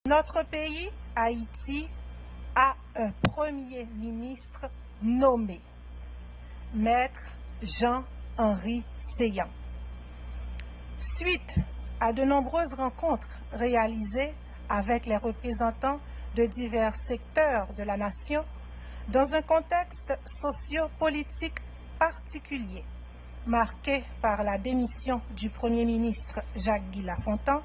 Notre pays, Haïti, a un Premier ministre nommé, Maître Jean-Henri Séan. Suite à de nombreuses rencontres réalisées avec les représentants de divers secteurs de la nation, dans un contexte socio-politique particulier, marqué par la démission du Premier ministre Jacques-Guy Lafontan,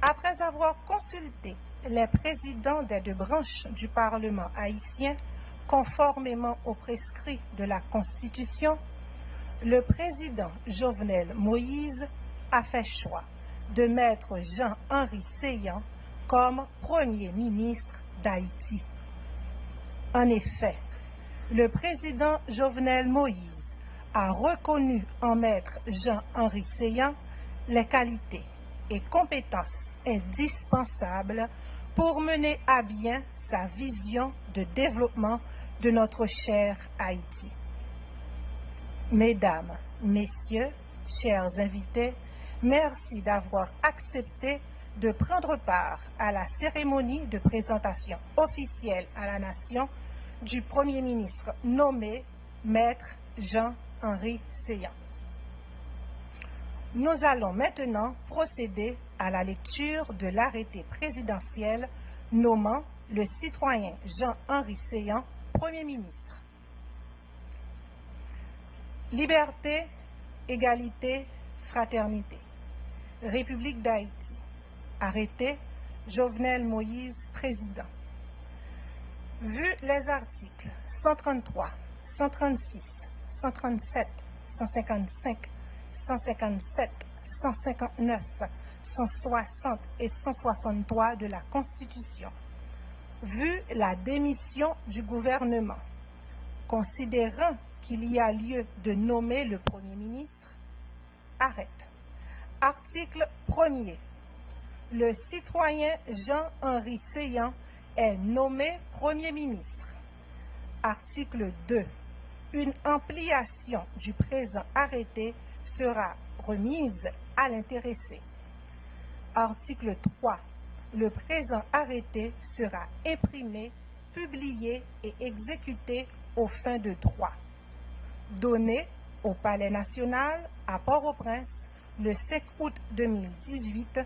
après avoir consulté les présidents des deux branches du Parlement haïtien, conformément aux prescrits de la Constitution, le président Jovenel Moïse a fait choix de mettre Jean-Henri Séan comme Premier ministre d'Haïti. En effet, le président Jovenel Moïse a reconnu en maître Jean-Henri Séan les qualités et compétences indispensables pour mener à bien sa vision de développement de notre cher Haïti. Mesdames, Messieurs, chers invités, merci d'avoir accepté de prendre part à la cérémonie de présentation officielle à la nation du Premier ministre nommé Maître Jean-Henri Séan. Nous allons maintenant procéder à la lecture de l'arrêté présidentiel nommant le citoyen Jean-Henri Séan Premier ministre. Liberté, égalité, fraternité. République d'Haïti. Arrêté Jovenel Moïse, président. Vu les articles 133, 136, 137, 155, 157, 159, 160 et 163 de la Constitution, vu la démission du gouvernement, considérant qu'il y a lieu de nommer le Premier ministre, arrête. Article 1er. Le citoyen Jean-Henri Séan est nommé Premier ministre. Article 2. Une ampliation du présent arrêté sera remise à l'intéressé. Article 3. Le présent arrêté sera imprimé, publié et exécuté aux fins de droit. Donné au Palais national à Port-au-Prince le 5 août 2018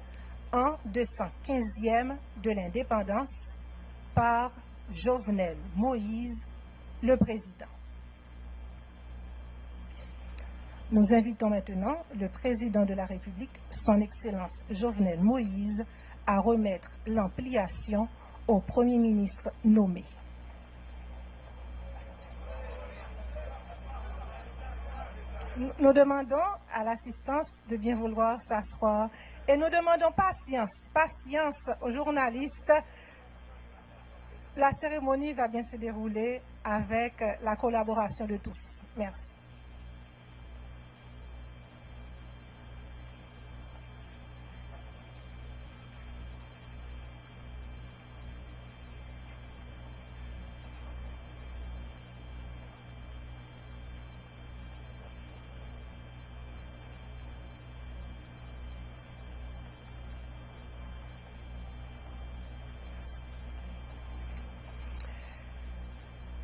en 215e de l'indépendance par Jovenel Moïse, le président. Nous invitons maintenant le président de la République, son Excellence Jovenel Moïse, à remettre l'ampliation au Premier ministre nommé. Nous demandons à l'assistance de bien vouloir s'asseoir et nous demandons patience aux journalistes. La cérémonie va bien se dérouler avec la collaboration de tous. Merci.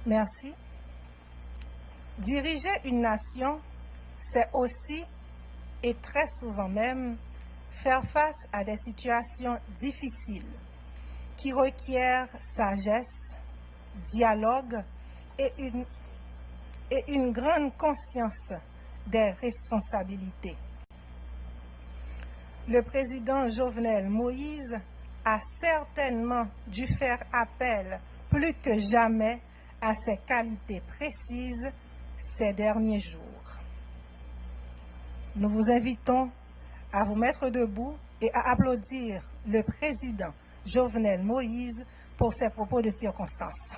Merci. Diriger une nation, c'est aussi, et très souvent même, faire face à des situations difficiles qui requièrent sagesse, dialogue et une grande conscience des responsabilités. Le président Jovenel Moïse a certainement dû faire appel plus que jamais à ses qualités précises ces derniers jours. Nous vous invitons à vous mettre debout et à applaudir le président Jovenel Moïse pour ses propos de circonstance.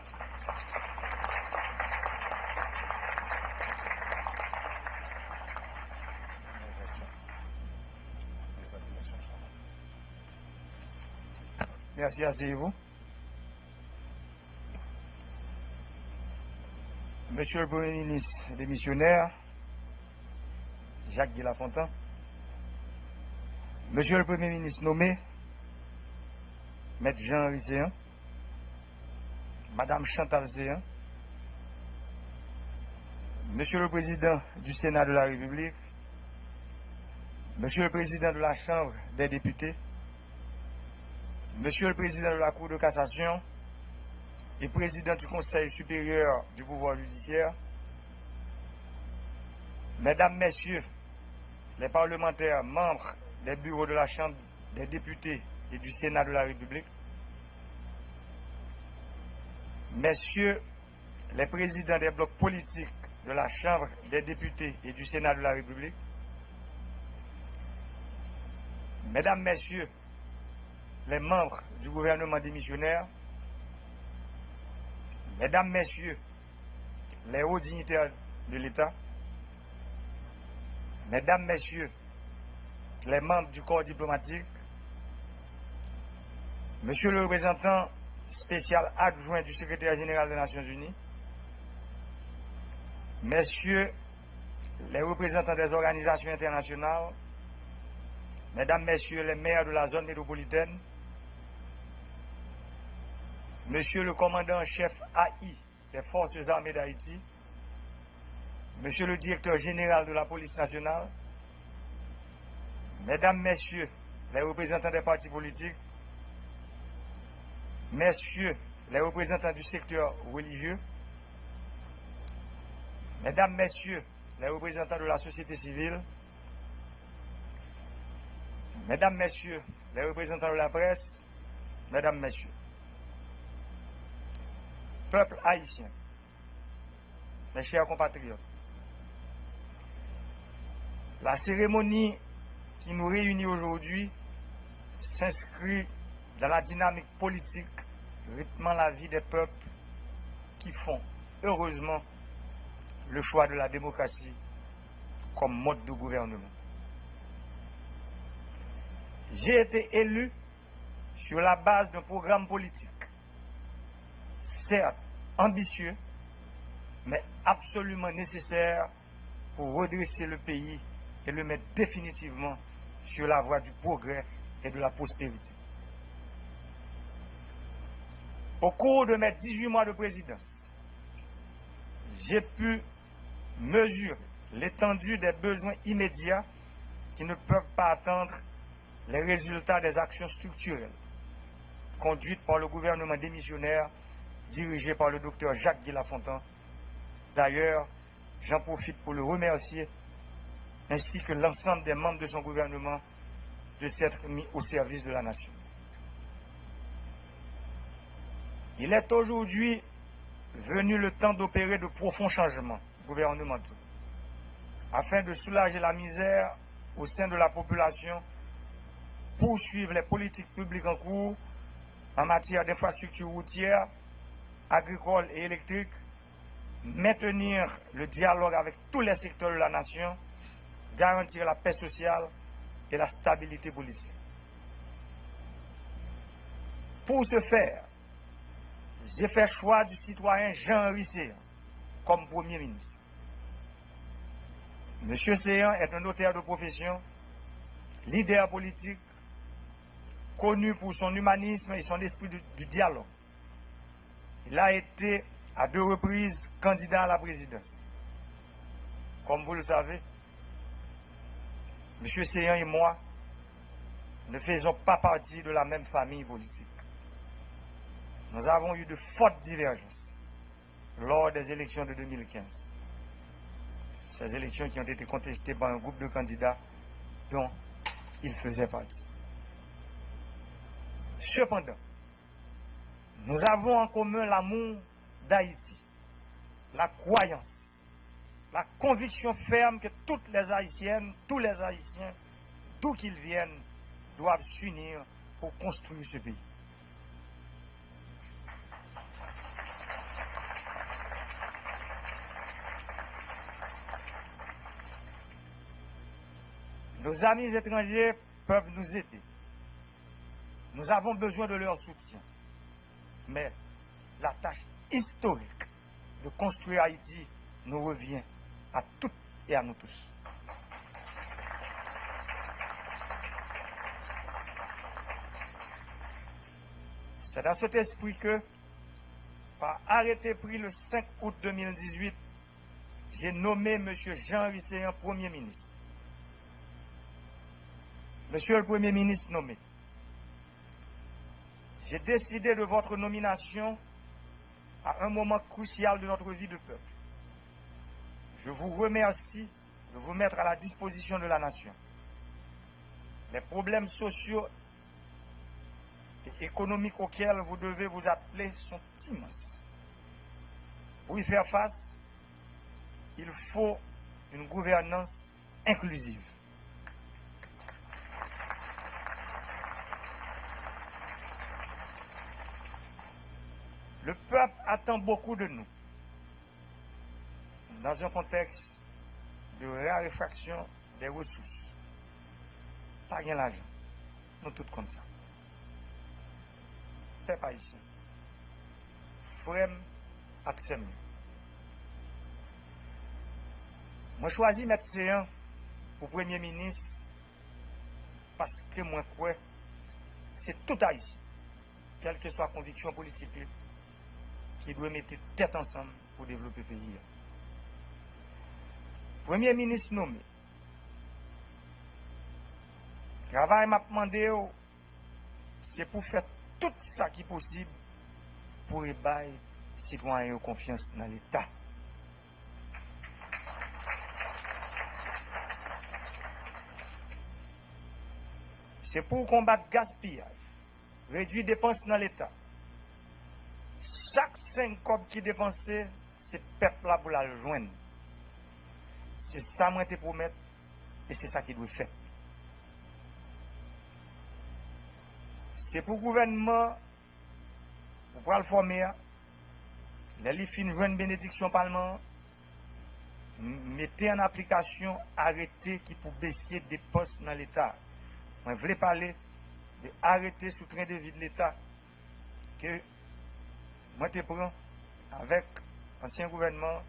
Merci, asseyez-vous. Monsieur le Premier ministre démissionnaire, Jacques-Guy Lafontan, Monsieur le Premier ministre nommé, Maître Jean-Henri Séan, Madame Chantal Séan, Monsieur le Président du Sénat de la République, Monsieur le Président de la Chambre des députés, Monsieur le Président de la Cour de cassation et Président du Conseil supérieur du pouvoir judiciaire, Mesdames, Messieurs les parlementaires membres des bureaux de la Chambre des députés et du Sénat de la République, Messieurs les présidents des blocs politiques de la Chambre des députés et du Sénat de la République, Mesdames, Messieurs les membres du gouvernement démissionnaire, Mesdames, Messieurs les hauts dignitaires de l'État, Mesdames, Messieurs les membres du corps diplomatique, Monsieur le représentant spécial adjoint du secrétaire général des Nations Unies, Messieurs les représentants des organisations internationales, Mesdames, Messieurs les maires de la zone métropolitaine, Monsieur le commandant en chef AI des Forces armées d'Haïti, Monsieur le directeur général de la police nationale, Mesdames, Messieurs les représentants des partis politiques, Messieurs les représentants du secteur religieux, Mesdames, Messieurs les représentants de la société civile, Mesdames, Messieurs les représentants de la presse, Mesdames, Messieurs, peuple haïtien, mes chers compatriotes, la cérémonie qui nous réunit aujourd'hui s'inscrit dans la dynamique politique rythmant la vie des peuples qui font, heureusement, le choix de la démocratie comme mode de gouvernement. J'ai été élu sur la base d'un programme politique, certes ambitieux, mais absolument nécessaire pour redresser le pays et le mettre définitivement sur la voie du progrès et de la prospérité. Au cours de mes 18 mois de présidence, j'ai pu mesurer l'étendue des besoins immédiats qui ne peuvent pas attendre les résultats des actions structurelles conduites par le gouvernement démissionnaire dirigé par le docteur Jacques Guy Lafontaine. D'ailleurs, j'en profite pour le remercier ainsi que l'ensemble des membres de son gouvernement de s'être mis au service de la nation. Il est aujourd'hui venu le temps d'opérer de profonds changements gouvernementaux afin de soulager la misère au sein de la population, poursuivre les politiques publiques en cours en matière d'infrastructures routières, agricoles et électriques, maintenir le dialogue avec tous les secteurs de la nation, garantir la paix sociale et la stabilité politique. Pour ce faire, j'ai fait choix du citoyen Jean-Henri Séan comme Premier ministre. Monsieur Séan est un notaire de profession, leader politique, connu pour son humanisme et son esprit du dialogue. Il a été à 2 reprises candidat à la présidence. Comme vous le savez, M. Séan et moi ne faisons pas partie de la même famille politique. Nous avons eu de fortes divergences lors des élections de 2015. Ces élections qui ont été contestées par un groupe de candidats dont il faisait partie. Cependant, nous avons en commun l'amour d'Haïti, la croyance, la conviction ferme que toutes les Haïtiennes, tous les Haïtiens, d'où qu'ils viennent, doivent s'unir pour construire ce pays. Nos amis étrangers peuvent nous aider. Nous avons besoin de leur soutien. Mais la tâche historique de construire Haïti nous revient à toutes et à nous tous. C'est dans cet esprit que, par arrêté pris le 5 août 2018, j'ai nommé M. Jean Risséan Premier ministre. Monsieur le Premier ministre nommé, j'ai décidé de votre nomination à un moment crucial de notre vie de peuple. Je vous remercie de vous mettre à la disposition de la nation. Les problèmes sociaux et économiques auxquels vous devez vous atteler sont immenses. Pour y faire face, il faut une gouvernance inclusive. Le peuple attend beaucoup de nous. Dans un contexte de raréfaction des ressources. Pas rien l'argent. Nous tous comme ça. Peuple haïtien. Frère accès. Moi choisi mettre Séan pour Premier ministre parce que moi crois c'est tout haïtien, quelle que soit la conviction politique, qui doit mettre tête ensemble pour développer le pays. Premier ministre nommé. Travail m'a demandé, c'est pour faire tout ça qui est possible pour ébailler les citoyens confiance dans l'État. C'est pour combattre gaspillage, réduire les dépenses dans l'État. Chaque 5 cobs qui dépensé, c'est peuple là pour la rejoindre. C'est ça que je te promets et c'est ça qui doit faire. C'est pour le gouvernement, pour le former, les fins de une bénédiction parlement, mettez en application, arrêter qui pour baisser des postes dans l'État. Je voulais parler de arrêter sous train de vie de l'État que moi te prends avec l'ancien gouvernement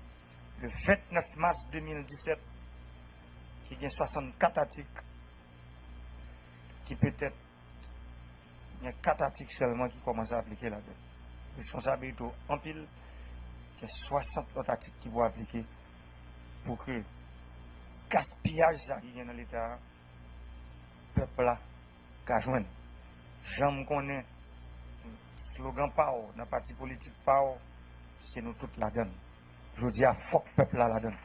le 29 mars 2017 qui gagne 64 articles qui peut-être il y a 4 articles seulement qui commencent à appliquer là-dedans. Responsabilité en pile, il y a 60 autres articles qui vont appliquer pour que gaspillage qui vient dans l'État, peuple là, qu'à joindre. J'en connais, slogan PAO, dans le parti politique PAO, c'est nous toutes la donne. Je dis à fuck peuple là la donne.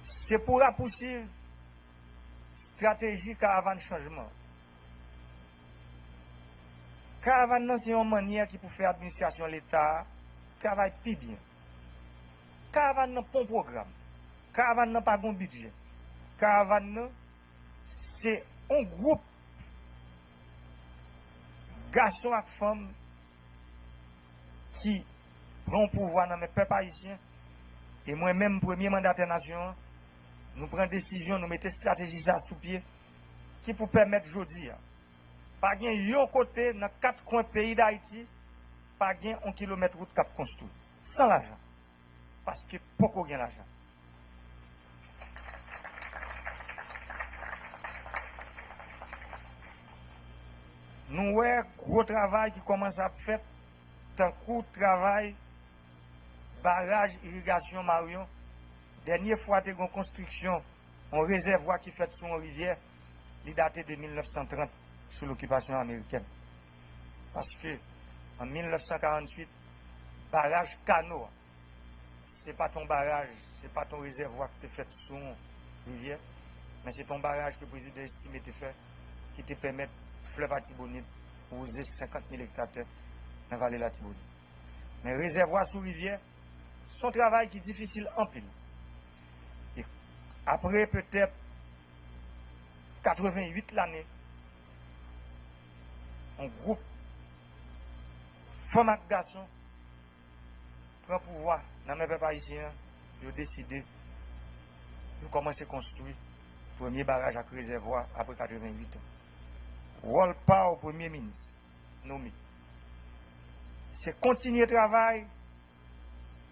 C'est pour la poursuivre stratégie caravane changement. Caravane, c'est une manière qui peut faire administration de l'État travaille plus bien. Caravane n'a pas un programme. Caravane n'a pas un budget. Caravane, c'est un groupe garçons et femmes qui prend pouvoir dans mes peuples haïtiens. Et moi-même, premier mandataire nation, nous prenons décision, nous mettons stratégie ça sous pied, qui pour permettre aujourd'hui, pas gagner un côté dans 4 coins pays d'Haïti, pas gagner 1 kilomètre route cap construit, sans l'argent. Parce que beaucoup gagne l'argent. Nous avons un gros travail qui commence à faire, tant que travail, barrage, irrigation, Marion. Dernière fois, de construction, un réservoir qui fait sur une rivière, il daté de 1930, sous l'occupation américaine. Parce que, en 1948, barrage Cano, ce n'est pas ton barrage, ce n'est pas ton réservoir qui te fait sur une rivière, mais c'est ton barrage que le président estimé te fait, qui te permet de fleuve Atibonite pour user 50 000 hectares dans la vallée de la Tibonite. Mais réservoir sous rivière, son travail qui est difficile en pile. Et après peut-être 88 l'année, un groupe femmes et garçons prend pouvoir dans mes peuples haïtiens, ils ont décidé de commencer à construire le premier barrage à réservoir après 88 ans. Rôle pas au Premier ministre nommé. C'est continuer le travail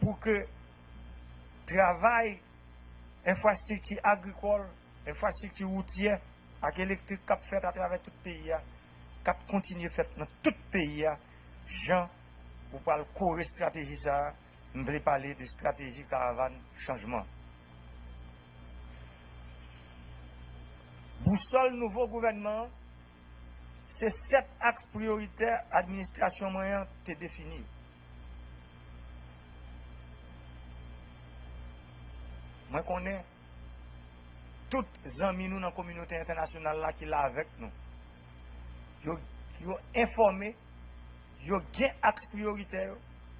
pour que le travail infrastructure agricole, infrastructure routière, avec électrique qui fait à travers tout le pays, qui continue fait dans tout le pays. Jean, pour parler de stratégie, ça, je voulais parler de stratégie caravane changement. Boussole nouveau gouvernement, c'est 7 axes prioritaires administration moyenne te définis. Moi connais toutes les amis nous dans la communauté internationale là qui là avec nous. Ils ont informé, ils ont un axe prioritaire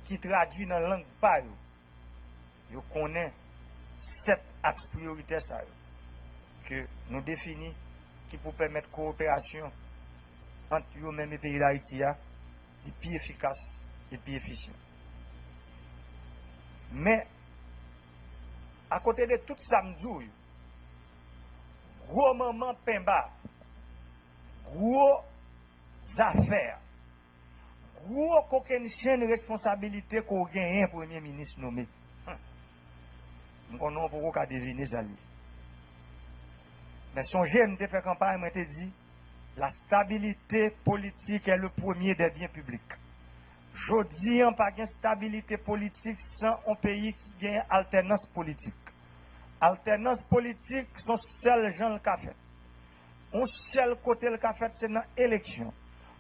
qui traduit dans la langue par eux. Ils connaissent 7 axes prioritaires ça, que nous définissons qui pour permettre coopération entre eux-mêmes et pays d'Haïti de plus efficace et plus efficient. Mais à côté de tout ça, gros maman Pemba, gros affaires, gros qu'aucune chaîne de responsabilité qu'on gagne un premier ministre nommé. Nous ne pouvons pas deviner ça. Mais son j'aime de faire campagne, m'a dit, la stabilité politique est le premier des biens publics. Je dis, on pas de stabilité politique sans un pays qui a alternance politique. Alternance politique, son seul gens le fait. Un seul côté le fait, c'est dans l'élection.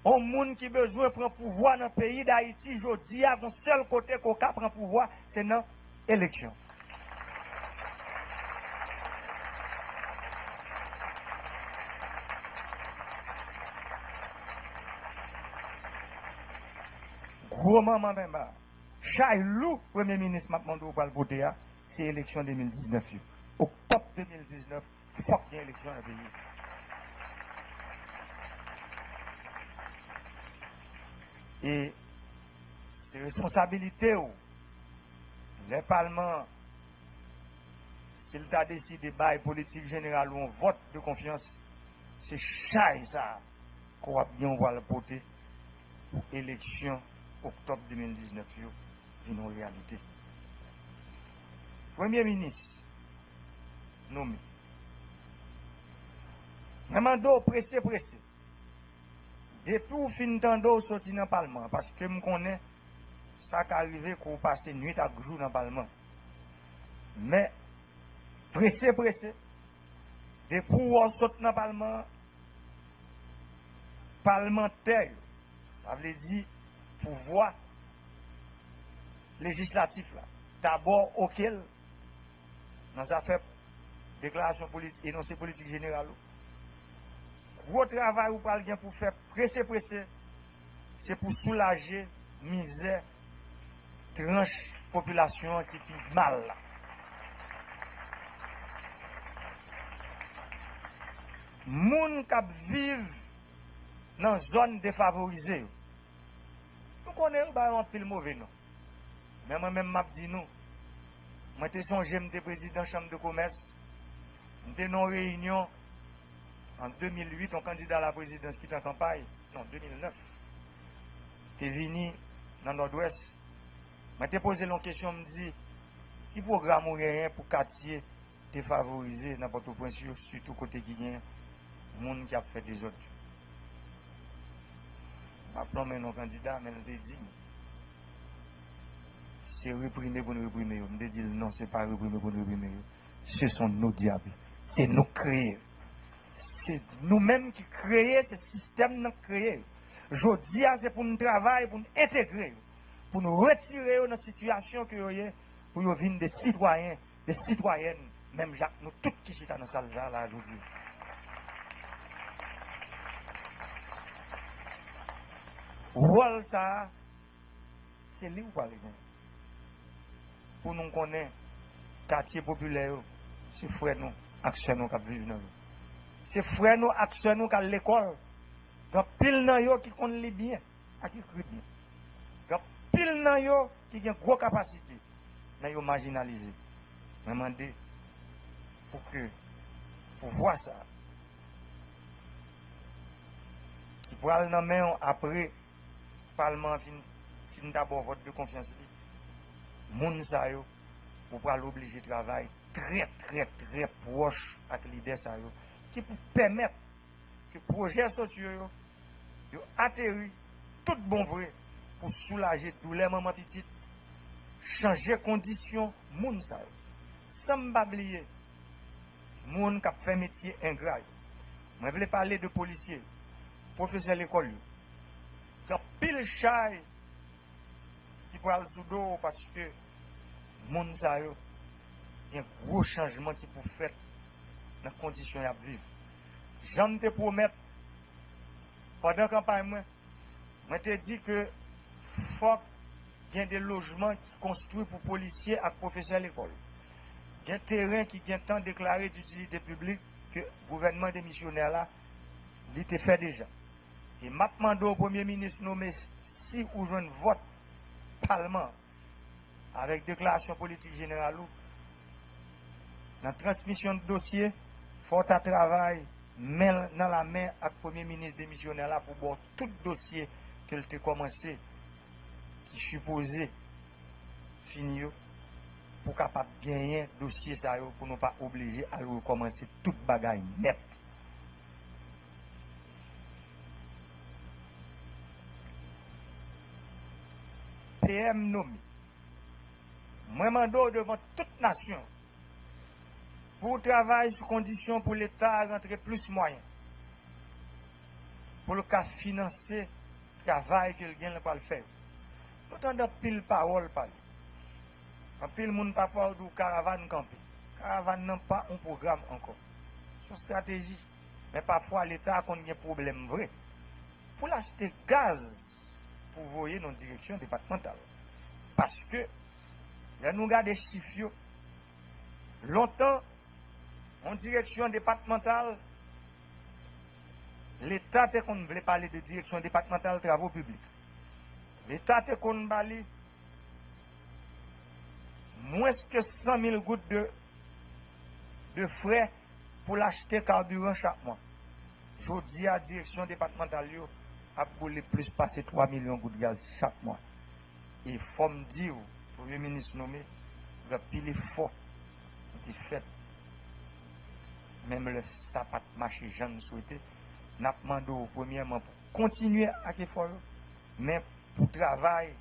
Un monde qui a besoin de prendre pouvoir dans le pays d'Haïti, je dis, à un seul côté qu'on prend pouvoir, c'est dans l'élection. Gros maman Pemba, Chailou, Premier ministre, m'a demandé pour le voter, c'est l'élection 2019. Octobre 2019, fuck bien l'élection dans le pays. Et c'est responsabilité, le Parlement, s'il a décidé de bailler politique générale ou un vote de confiance, c'est Chail ça qu'on va bien le voter pour l'élection octobre 2019, c'est une réalité. Premier ministre, nommé. Demando pressé. Depuis ou fin tando sorti dans le Parlement, parce que je connais ça qui arrive qu'on passe nuit à jour dans le Parlement. Mais, pressé. Depuis ou sorti dans le Parlement, parlementaire, ça veut dire pouvoir législatif là. D'abord auquel dans les affaires déclaration politique énoncé politique générale. Gros travail ou pas pour faire pressé, c'est pour soulager misère tranche population qui vit mal là. Moun k'ap vive dans zone défavorisée. Nous connaissons pas un pile mauvais non. Mais moi-même, m'a dit nous. Moi, j'étais songé, j'étais président de la Chambre de commerce. J'étais dans une réunion en 2008, un candidat à la présidence qui était en campagne. Non, 2009. J'étais venu dans le nord-ouest. J'étais posé une question, je me dit, qui programme rien pour quartier défavorisé dans Port-au-Prince, surtout côté qui y a des gens qui a fait des autres. Je ne vais pas nos candidats, mais je dit. C'est réprimer pour nous réprimer. Je me dis non, ce n'est pas réprimer pour nous réprimer. Ce sont nos diables. C'est nous créer. C'est nous-mêmes qui créons ce système nous créer. Je dis c'est pour nous travailler, pour nous intégrer, pour nous retirer de la situation que nous avons, pour nous venir des citoyens, des citoyennes, même Jacques, nous tous qui sommes dans la salle là, je dis. Rôle ça, c'est lui ou pas les gars? Pour nous connaître, quartier populaire, c'est frère nous, actions nous qui vivent dans nous. C'est frère nous, actions nous qui à l'école. Il y a pile dans yo qui connaît les biens, qui écrit bien. Il y a pile dans yo qui a une grosse capacité, mais yo marginalisé. Je me demande pour voir ça. Qui pourra aller dans main après, Parlement fin d'abord vote de confiance. Moun sa yo, pour pas l'obliger de travailler très proche avec l'idée ça yo, qui pour permettre que projets sociaux yo atterri tout bon vrai pour soulager douleur maman petite, changer conditions moun ça yo. Sans m'oublier moun qui fait métier ingrat. Moi je veux parler de policiers, professeurs l'école qui a pile chay qui pour le soudo parce que moun ça yo il y a un gros changement qui pour faire dans les conditions de vivre. J'en te promets, pendant la campagne, je te dis que faut qu'il y ait des logements qui construits pour policiers et professeurs à l'école. Il y a un terrain qui est tant déclaré d'utilité publique que le gouvernement démissionnaire là, il était fait déjà. Et maintenant, au Premier ministre nommé, si vous jouez un vote parlement avec déclaration politique générale, dans la transmission de dossier, il faut un travail dans la main avec le Premier ministre démissionnaire là pour voir tout dossier qu'il a commencé, qui supposé finir, pour capable gagner dossier ça pour ne pas obliger à recommencer toute bagaille net. PM nommé. Moi mando devant toute nation pour travailler sous condition pour l'État rentrer plus moyens pour le cas financer le travail que le gain pas le faire. Nous entendons pile parole parler. En pile monde pas fort du caravane camper. Caravane n'a pas un programme encore. C'est une stratégie. Mais parfois l'État a un problème vrai. Pour l'acheter gaz pour voyer dans la direction départementale. Parce que là nous regardons les chiffres. Longtemps en direction départementale, l'État te qu'on voulait parler de direction départementale travaux publics. L'État te qu'on parler moins que 100 000 gouttes de frais pour l'acheter carburant chaque mois. Je dis à la direction départementale a brûlé plus passer 3 millions de gouttes de gaz chaque mois. Et il faut me dire, le Premier ministre nommé, il va piler fort qui était fait. Même le sapat marché, j'en souhaitais. N'a demandé premièrement pour continuer à l'effort, mais pour travailler,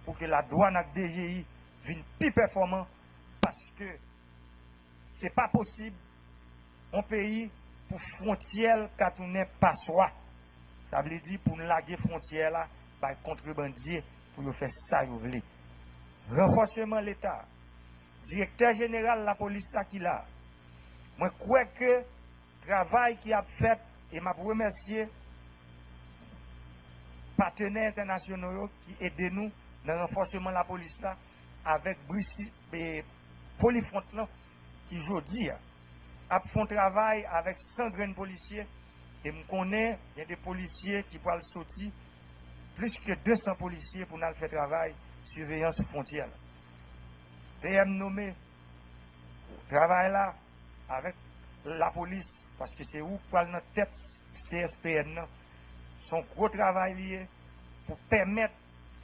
pour que la douane et la DGI viennent plus performants, parce que ce n'est pas possible un pays pour frontière quand on n'est pas soi. Ça veut dire pour nous laguer frontière là, par contrebandier, pour nous faire ça, vous voulez. Renforcement de l'État, directeur général de la police là qui là. Moi, je crois que le travail qui a fait, et je remercie les partenaires internationaux qui aident nous dans le renforcement de la police là, avec Polyfront là, qui aujourd'hui a fait un travail avec 100 grains policiers. Et je connais, il y a des policiers qui peuvent sortir, plus que 200 policiers pour nous faire travail, surveillance frontière. PM nommé, travail là, avec la police, parce que c'est où pour notre tête CSPN, son gros travail lié pour permettre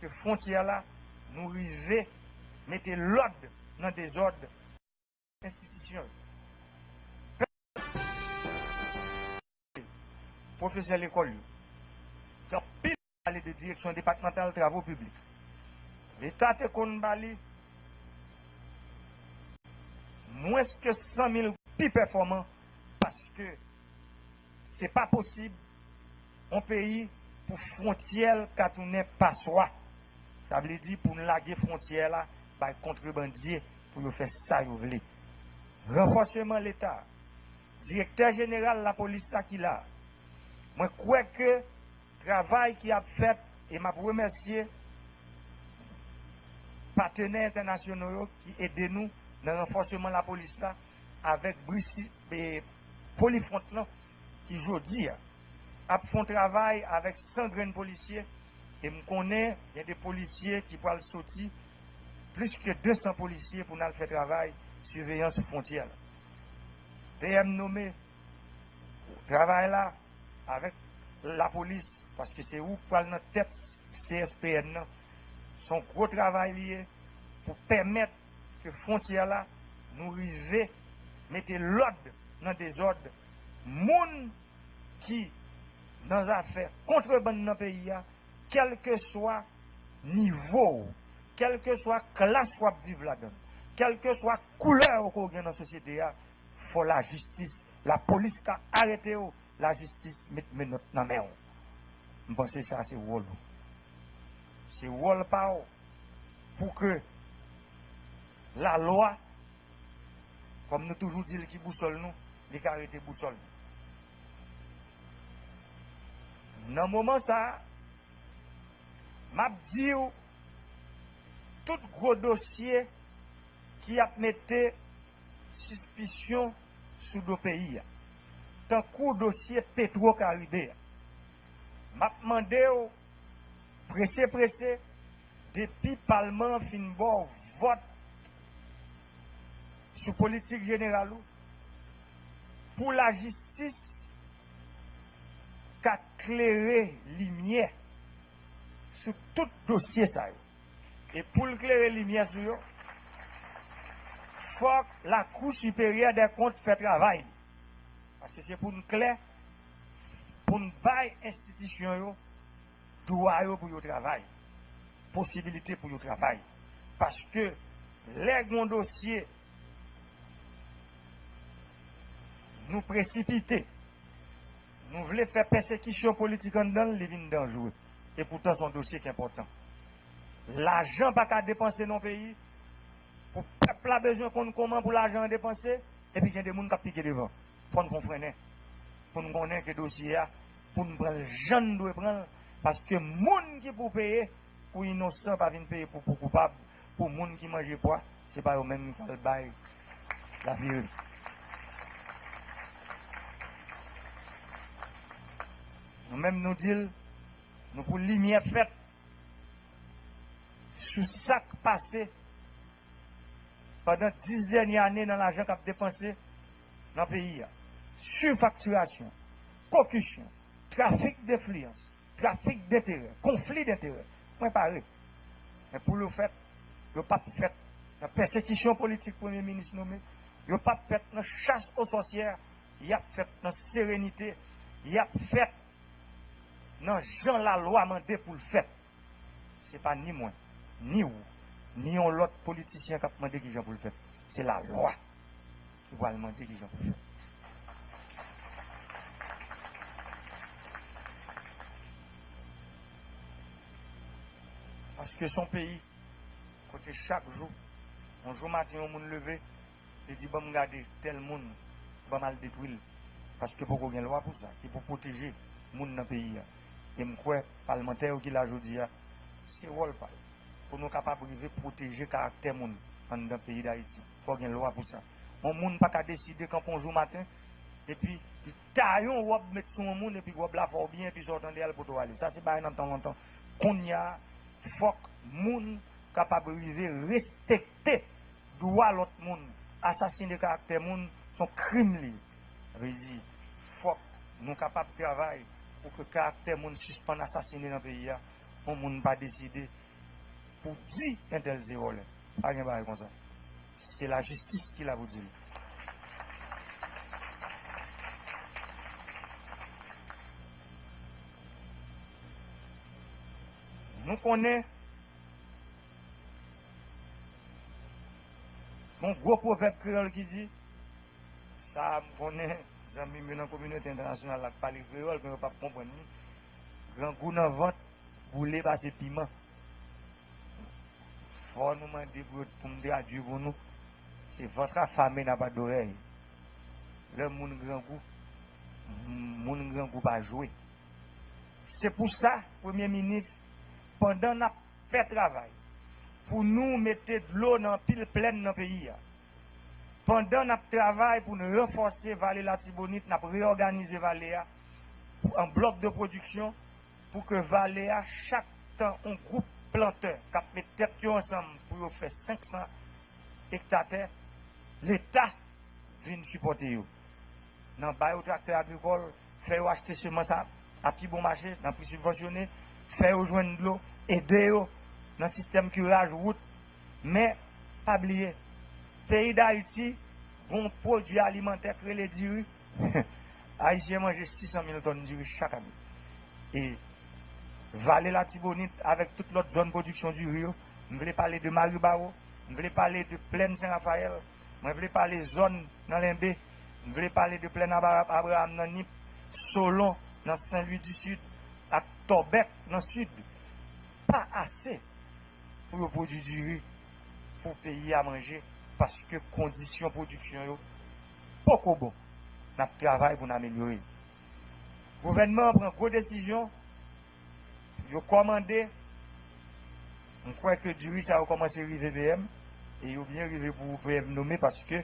que frontière là nous arrive, mettre l'ordre dans des ordres institutions. Professeur l'école, qui a pile parlé de direction départementale de travaux publics. L'État te qu'on bali moins que 100 000 plus performants parce que ce n'est pas possible un pays pour frontière quand on n'est pas soi. Ça veut dire pour nous laguer frontière là, par contrebandier, pour nous faire ça, vous voulez. Renforcement de l'État, directeur général de la police là qui là. Moi, je crois que le travail qui a fait, et je remercie les partenaires internationaux qui aident nous dans le renforcement de la police là, avec Polyfront là, qui aujourd'hui a fait un travail avec 100 grains policiers. Et je connais, il y a des policiers qui peuvent sortir, plus que 200 policiers pour nous faire travail, surveillance frontière. PM nommé, travail là, avec la police, parce que c'est où pour notre tête CSPN, son gros travail lié pour permettre que frontière là nous arrive mettez l'ordre dans des ordres, moun qui dans les affaires contrebande dans le pays, quel que soit niveau, quelle que soit classe ou vivre là-dedans, quelle que soit couleur qu'on a dans la société, il faut la justice, la police qui a arrêté, la justice met notre main. Je pense que ça c'est rôle. C'est rôle pour que la loi, comme nous toujours dit, qui boussole nous, les arrêter boussole. Dans le moment ça, m'a dit tout gros dossier qui a mis suspicion sur nos pays. Tant que dossier Petro-Caribé. M'a demandé pressé depuis le Parlement fin bon vote sur politique générale pour la justice qu'a clairé lumière sur tout dossier ça. Et pour clairer lumière sur eux, faut que la Cour supérieure des comptes fait travail. Parce que c'est pour nous clair, pour nous bailler institution, droit pour le travail, possibilité pour le travail. Parce que les grands dossiers nous précipiter, nous voulons faire persécution politique en dedans, les vignes dangereux. Et pourtant, c'est un dossier qui est important. L'argent pas qu'à dépenser dans le pays, pour le peuple a besoin qu'on comment pour l'argent à dépenser, et puis il y a des gens qui piquent devant. Il faut nous freiner. Pour nous connaître que le dossier, pour nous prendre les gens doivent prendre, parce que les gens qui pour payer, pour innocent, pas venir payer pour coupable, pour les gens qui mangent poids, ce n'est pas eux-mêmes qui ont la vie. Nous-mêmes nous disons, nous pour lumière faite sur ça qui passé pendant 10 dernières années dans l'argent qu'on a dépensé dans le pays. Surfacturation, concussion, trafic d'influence, trafic d'intérêt, conflit d'intérêt. Moi, pareil. Mais pour le fait, il n'y a pas fait la persécution politique Premier ministre nommé, il n'y a pas fait la chasse aux sorcières, il y a fait la sérénité, il y a fait non, Jean la loi mandé pour le faire. Ce n'est pas ni moi, ni vous, ni l'autre politicien qui a demandé qui Jean pour le faire. C'est la loi qui va demander qui Jean pour le faire. Parce que son pays, côté chaque jour, un jour matin, on monde levé, il dit, bon, regardez, tel monde va mal détruire. Parce que pour qu'on ait une loi pour ça, qui pour protéger le monde dans le pays. Et je crois que les parlementaires qui l'a aujourd'hui, c'est rôle pour nous capables de protéger le caractère monde dans le pays d'Haïti. Il faut qu'il y ait une loi pour ça. On ne peut pas décider quand on joue matin, et puis, il taille, on va mettre sur le monde, et puis on va la faire bien, et puis sortir de pour aller. Ça, c'est pas un temps longtemps. Qu'on y a, il faut que le monde capable de respecter le droit de l'autre monde. Assassiner le caractère monde, son crime libre. Ça veut dire, il faut que nous soyons capables de travailler pour que le caractère monde suspende assassiné dans le pays, on ne peut pas décider pour dire un tel zéro. Pas de comme ça. C'est la justice qui l'a vous dit. Nous connaissons un gros proverbe créole qui dit, ça me connaît, les amis dans la communauté internationale qui parlent créole, mais on ne peut pas comprendre. Grand goût dans le ventre, bouler par ses piments. Il faut nous demander pour me dire adieu pour nous. C'est votre affamé n'a pas d'oreille. Le monde grand goût, mon grand goût pas jouer. C'est pour ça, Premier ministre, pendant qu'on a fait travail, pour nous mettre de l'eau dans pile pleine dans le pays. Pendant qu'on a travaillé pour nous renforcer Vallée Latibonite, nous avons réorganisé Vallée en bloc de production pour que Vallée, chaque temps, un groupe planteur qui met tête ensemble pour faire 500 hectares, l'État vient supporter. Dans le tracteur agricole, faire acheter semences à plus bon marché, dans plus subventionné, faire rejoindre de l'eau, aider dans le système curage route, mais pas oublier, pays d'Haïti, bon produit alimentaire créé les du riz. Haïtien mange 600 000 tonnes de riz chaque année. Et Vallée la Tibonite avec toute l'autre zone de production du riz. Je voulais parler de Maribao, je voulais parler de Plaine Saint-Raphaël, je voulais parler de zone dans l'Imbé, je voulais parler de Plaine Abraham dans Nip, Solon dans Saint-Louis du Sud, à Tobec dans le Sud. Pas assez pour produire du riz pour payer à manger parce que conditions de production sont pas bon. Nous travaillons pour améliorer. Le gouvernement prend une grosse décision. Il a commandé. On croit que du riz, ça a commencé à arriver PM. Et il a bien arrivé pour PM nommer parce que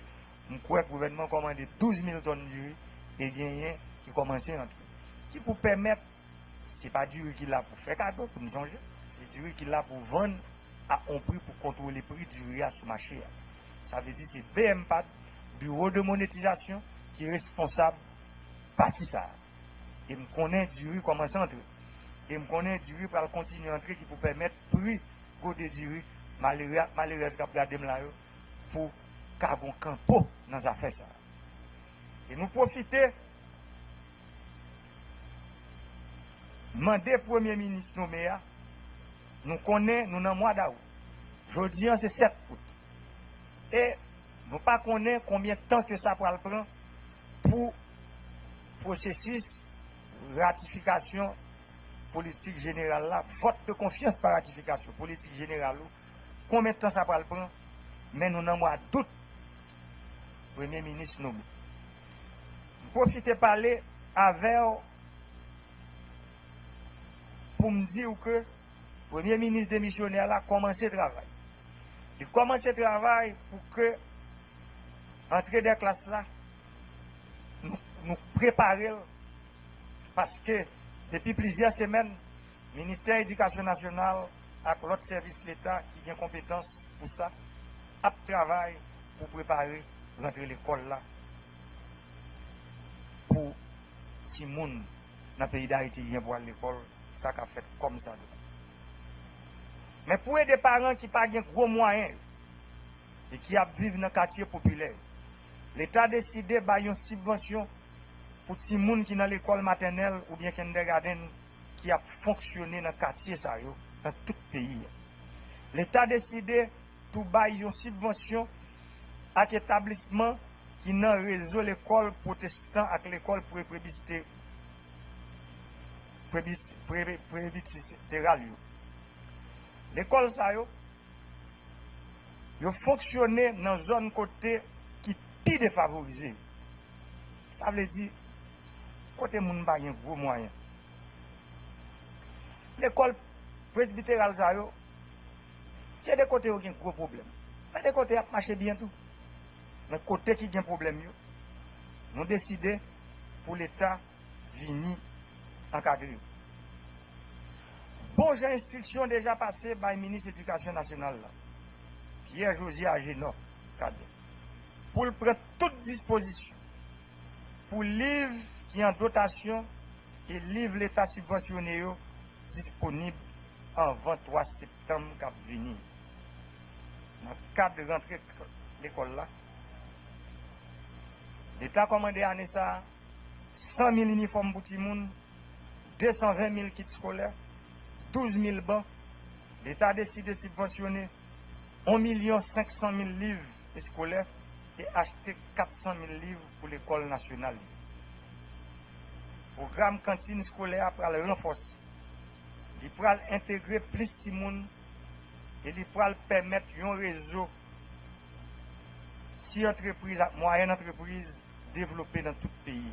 on croit que le gouvernement a commandé 12 000 tonnes de riz et il y a rien qui commence à rentrer. Qui pour permettre, ce n'est pas du riz qu'il a pour faire cadeau, pour nous changer. C'est du riz qu'il a pour vendre à un prix pour contrôler le prix du riz sur le marché. Ça veut dire que c'est BMPAD, Bureau de monétisation, qui est responsable de partie ça. Et me connaît du riz commence à entrer. Et me connaît du riz pour continuer à entrer qui peut permettre prix côté du riz malheureusement garder là pour carbon campo dans les affaires ça. Et nous profiter demander premier ministre nommé nous connaît nous dans mois d'août. Jeudi c'est 7 août. Et nous pas connaît combien de temps que ça va prendre pour processus ratification politique générale là, vote de confiance par ratification politique générale, combien de temps ça va prendre, mais nous n'avons pas doute, Premier ministre nommé. Profitez de parler avec pour me dire que le Premier ministre démissionnaire a commencé le travail. Il commence le travail pour que l'entrée des classes là, nous préparer parce que depuis plusieurs semaines, le ministère de l'Éducation nationale avec l'autre service de l'État qui a compétence pour ça, a travaillé pour préparer l'entrée de l'école là pour si moun dans le pays d'Haïti vient pour l'école, ça qu'a fait comme ça. Mais pour des parents qui n'ont pas de gros moyens et qui vivent dans le quartier populaire, l'État a décidé de une subvention pour les gens qui sont dans l'école maternelle ou bien kindergarten qui a fonctionné dans le quartier dans tout le pays. L'État a décidé de bailler une subvention à l'établissement qui est dans le réseau de l'école protestante avec l'école présbytérale. L'école ça yo fonctionné dans une zone côté qui est plus défavorisée. Ça veut dire côté moun pa gen gros moyen. L'école presbytérale ça yo, il y a des côtés où il y a un gros problème. Il y a des côtés qui marchent bien tout. Mais côté qui a un problème yo, nous décidé pour l'État venir encadrer. Bon, j'ai instruction déjà passée par le ministre de l'Éducation nationale là, Pierre Josiah Agénor, pour prendre toute disposition pour livre qui est en dotation et livre l'État subventionné disponible en 23 septembre qui va venir. Dans le cadre de rentrer l'école là, l'État a commandé à ça 100 000 uniformes pour tout le monde, 220 000 kits scolaires, 12 000 bancs. L'État a décidé de subventionner 1 500 000 livres scolaires et acheter 400 000 livres pour l'école nationale. Le programme cantine scolaire pour le renforcer. Il pourra intégrer plus de monde et il pourra permettre un réseau si entreprise, moyenne entreprise développée dans tout le pays.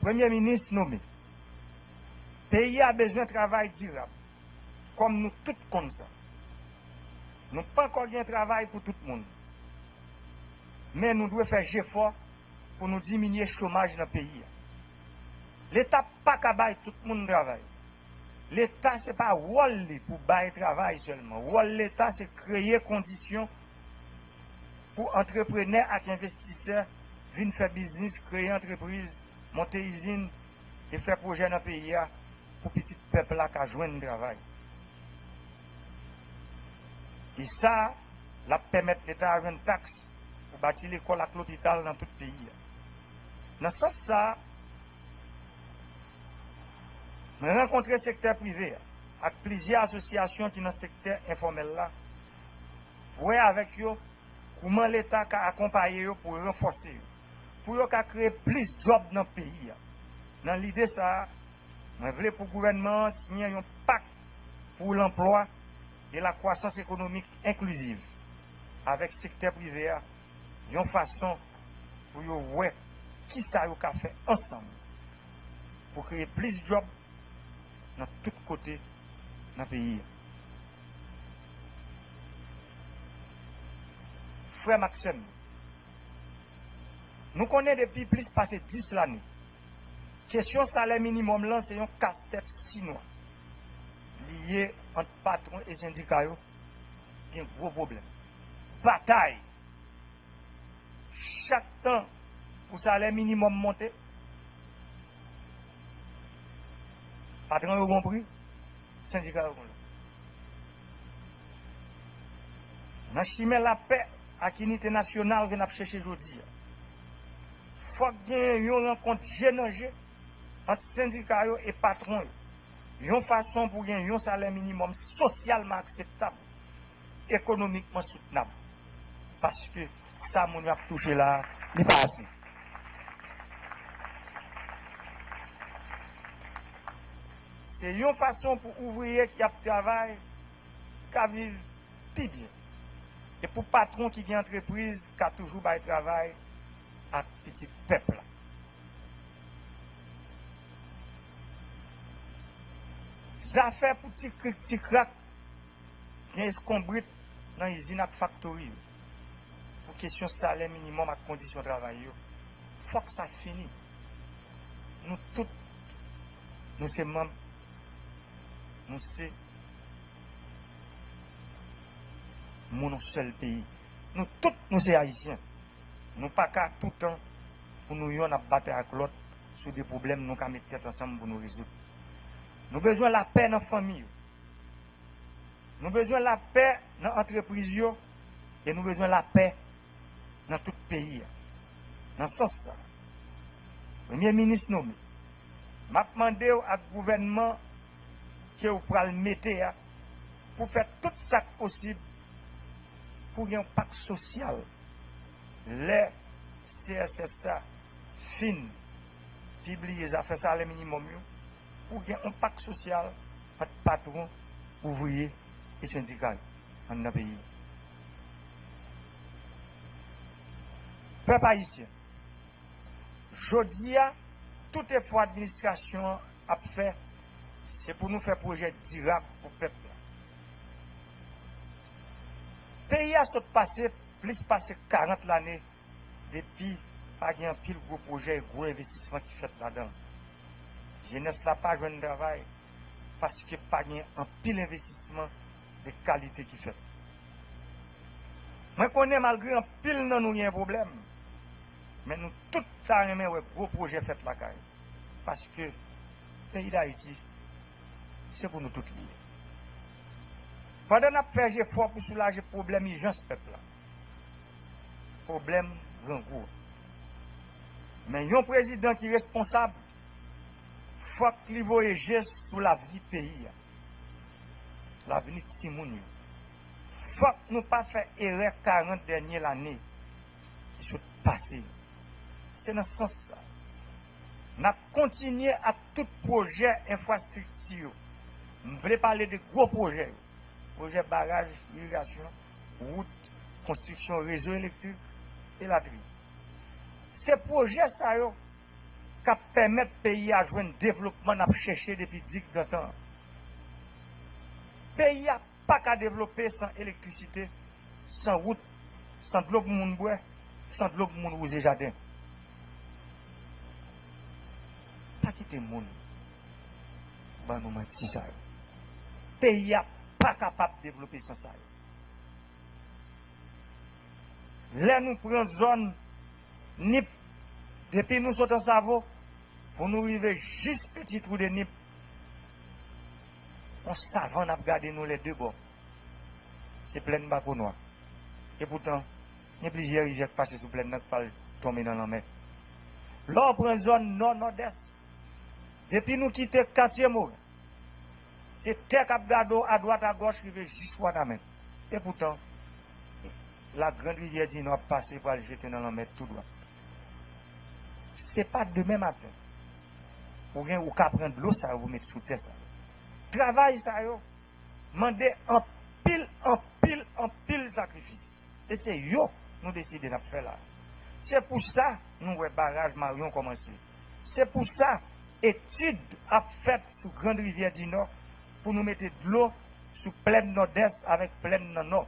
Premier ministre nommé. Le pays a besoin de travail durable. Comme nous tous comme ça. Nous n'avons pas encore un travail pour tout le monde. Mais nous devons faire effort pour nous diminuer le chômage dans le pays. L'État n'a pas qu'à bailler tout le monde travail. L'État, ce n'est pas rôle pour bailler travail seulement. Rôle l'État, c'est créer conditions pour entrepreneurs et investisseurs venir faire business, créer entreprise, monter usine et faire projet dans le pays pour petit peuple qui a joué un travail. Et ça, la permettre l'État à une taxe pour bâtir l'école et l'hôpital dans tout le pays. Dans ce sens, ça, je rencontré le secteur privé avec plusieurs associations qui sont dans le secteur informel là. Pour avec eux, comment l'État a accompagné eux pour renforcer, pour créer plus de jobs dans le pays. Dans l'idée, ça, je voulais pour le gouvernement signer un pacte pour l'emploi et la croissance économique inclusive avec le secteur privé. Une façon pour voir qui ça a fait ensemble pour créer plus de jobs dans tous côtés dans le pays. Frère Maxime, nous connaissons depuis plus passé 10 l'année. Question salaire minimum là, c'est un casse-tête chinois lié entre patron et syndicat. Il y a un gros problème. Bataille. Chaque temps pour salaire minimum monter, patron a compris, syndicat a compris. Dans le chemin la paix à l'unité nationale que nous avons cherché aujourd'hui, il faut qu'il y ait une rencontre générale entre syndicats et patrons. Une façon pour gagner un salaire minimum socialement acceptable, économiquement soutenable. Parce que ça, mon a touché là, n'est pas assez. C'est une façon pour ouvrier qui a travail, qui vivre plus bien. Et pour patron qui a entreprise, qui a toujours de travail à petit peuple. Ça fait pour petit crack, qui est escombré dans l'usine à factory. Pour question salaire minimum à condition de travail. Il faut que ça finisse. Nous tous, nous sommes membres, nous sommes mon seul pays. Nous tous, nous sommes haïtiens. Nous pas qu'à tout le temps pour nous y battre avec l'autre sur des problèmes, nous qu'à mettre tête ensemble pour nous résoudre. Nous avons besoin de la paix dans la famille. Nous avons besoin de la paix dans l'entreprise. Et nous avons besoin de la paix dans tout le pays. Dans ce sens, le Premier ministre nommé, m'a demandé au gouvernement que vous pouvez le mettre pour faire tout ça possible pour un pacte social. Les CSS fin publier les affaires salaire minimum pour un pacte social entre patrons, ouvriers et syndicats dans le pays. Peuple haïtien, je dis à tout effort d'administration à faire, c'est pour nous faire projet direct pour le peuple. Le pays a passé plus passé 40 l'année depuis pas un pile gros projet et gros investissement qui fait là-dedans. Jeunesse n'a pas joué de travail parce que pas un pile investissement de qualité qui fait. Moi, je connais malgré un pile non nous y a un problème. Mais nous, tout le temps, gros projet fait la caille. Parce que le pays d'Haïti, c'est pour nous tous liés. Pendant que nous faisons effort pour soulager le problème, il y a ce peuple-là. Problème grand gros. Mais il y a un président qui est responsable. Il faut qu'il voyage sur l'avenir du pays. L'avenir de Timoun. Il faut que nous ne pas faire erreur 40 dernières années qui sont passées. C'est dans ce sens-là. Nous continuons à tout projet infrastructure. Nous voulons parler de gros projets. Projet barrage, irrigation, route, construction réseau électrique et la tri. Ces projets, ça, qui permettent au pays à jouer un développement à chercher depuis 10 ans. Le pays n'a pas qu'à développer sans électricité, sans route, sans de l'eau pour moun boire, sans de l'eau pour moun rose jardin. Pas quitter le monde. Ben nous mentir ça. Le pays n'a pas capable de développer sans ça. Là, nous prenons zone, nip, depuis nous sommes en Savo, pour nous arriver juste petit trou de nip. On savant à regarder nous les deux bords. C'est plein de bacons noirs. Et pourtant, il y a plusieurs rivières qui passent sous pleine note pour tomber dans la mer. Là, on prend zone nord-nord-est. Depuis nous quitter le quartier Morin, c'est terre qui gado à droite, à gauche, qui veut juste voir la mer. Et pourtant, la grande rivière du Nord passe pour aller jeter dans la mer tout droit. Ce n'est pas demain matin. Ou qu'à prendre l'eau, ça vous mettre sous terre. Ça. Travail, ça, demandez en pile sacrifice. Et c'est yo, nous décidons de faire là. C'est pour ça, nous, le barrage Marion commencé. C'est pour ça, étude a fait sous Grande Rivière du Nord pour nous mettre de l'eau sous plaine nord-est avec plaine nord.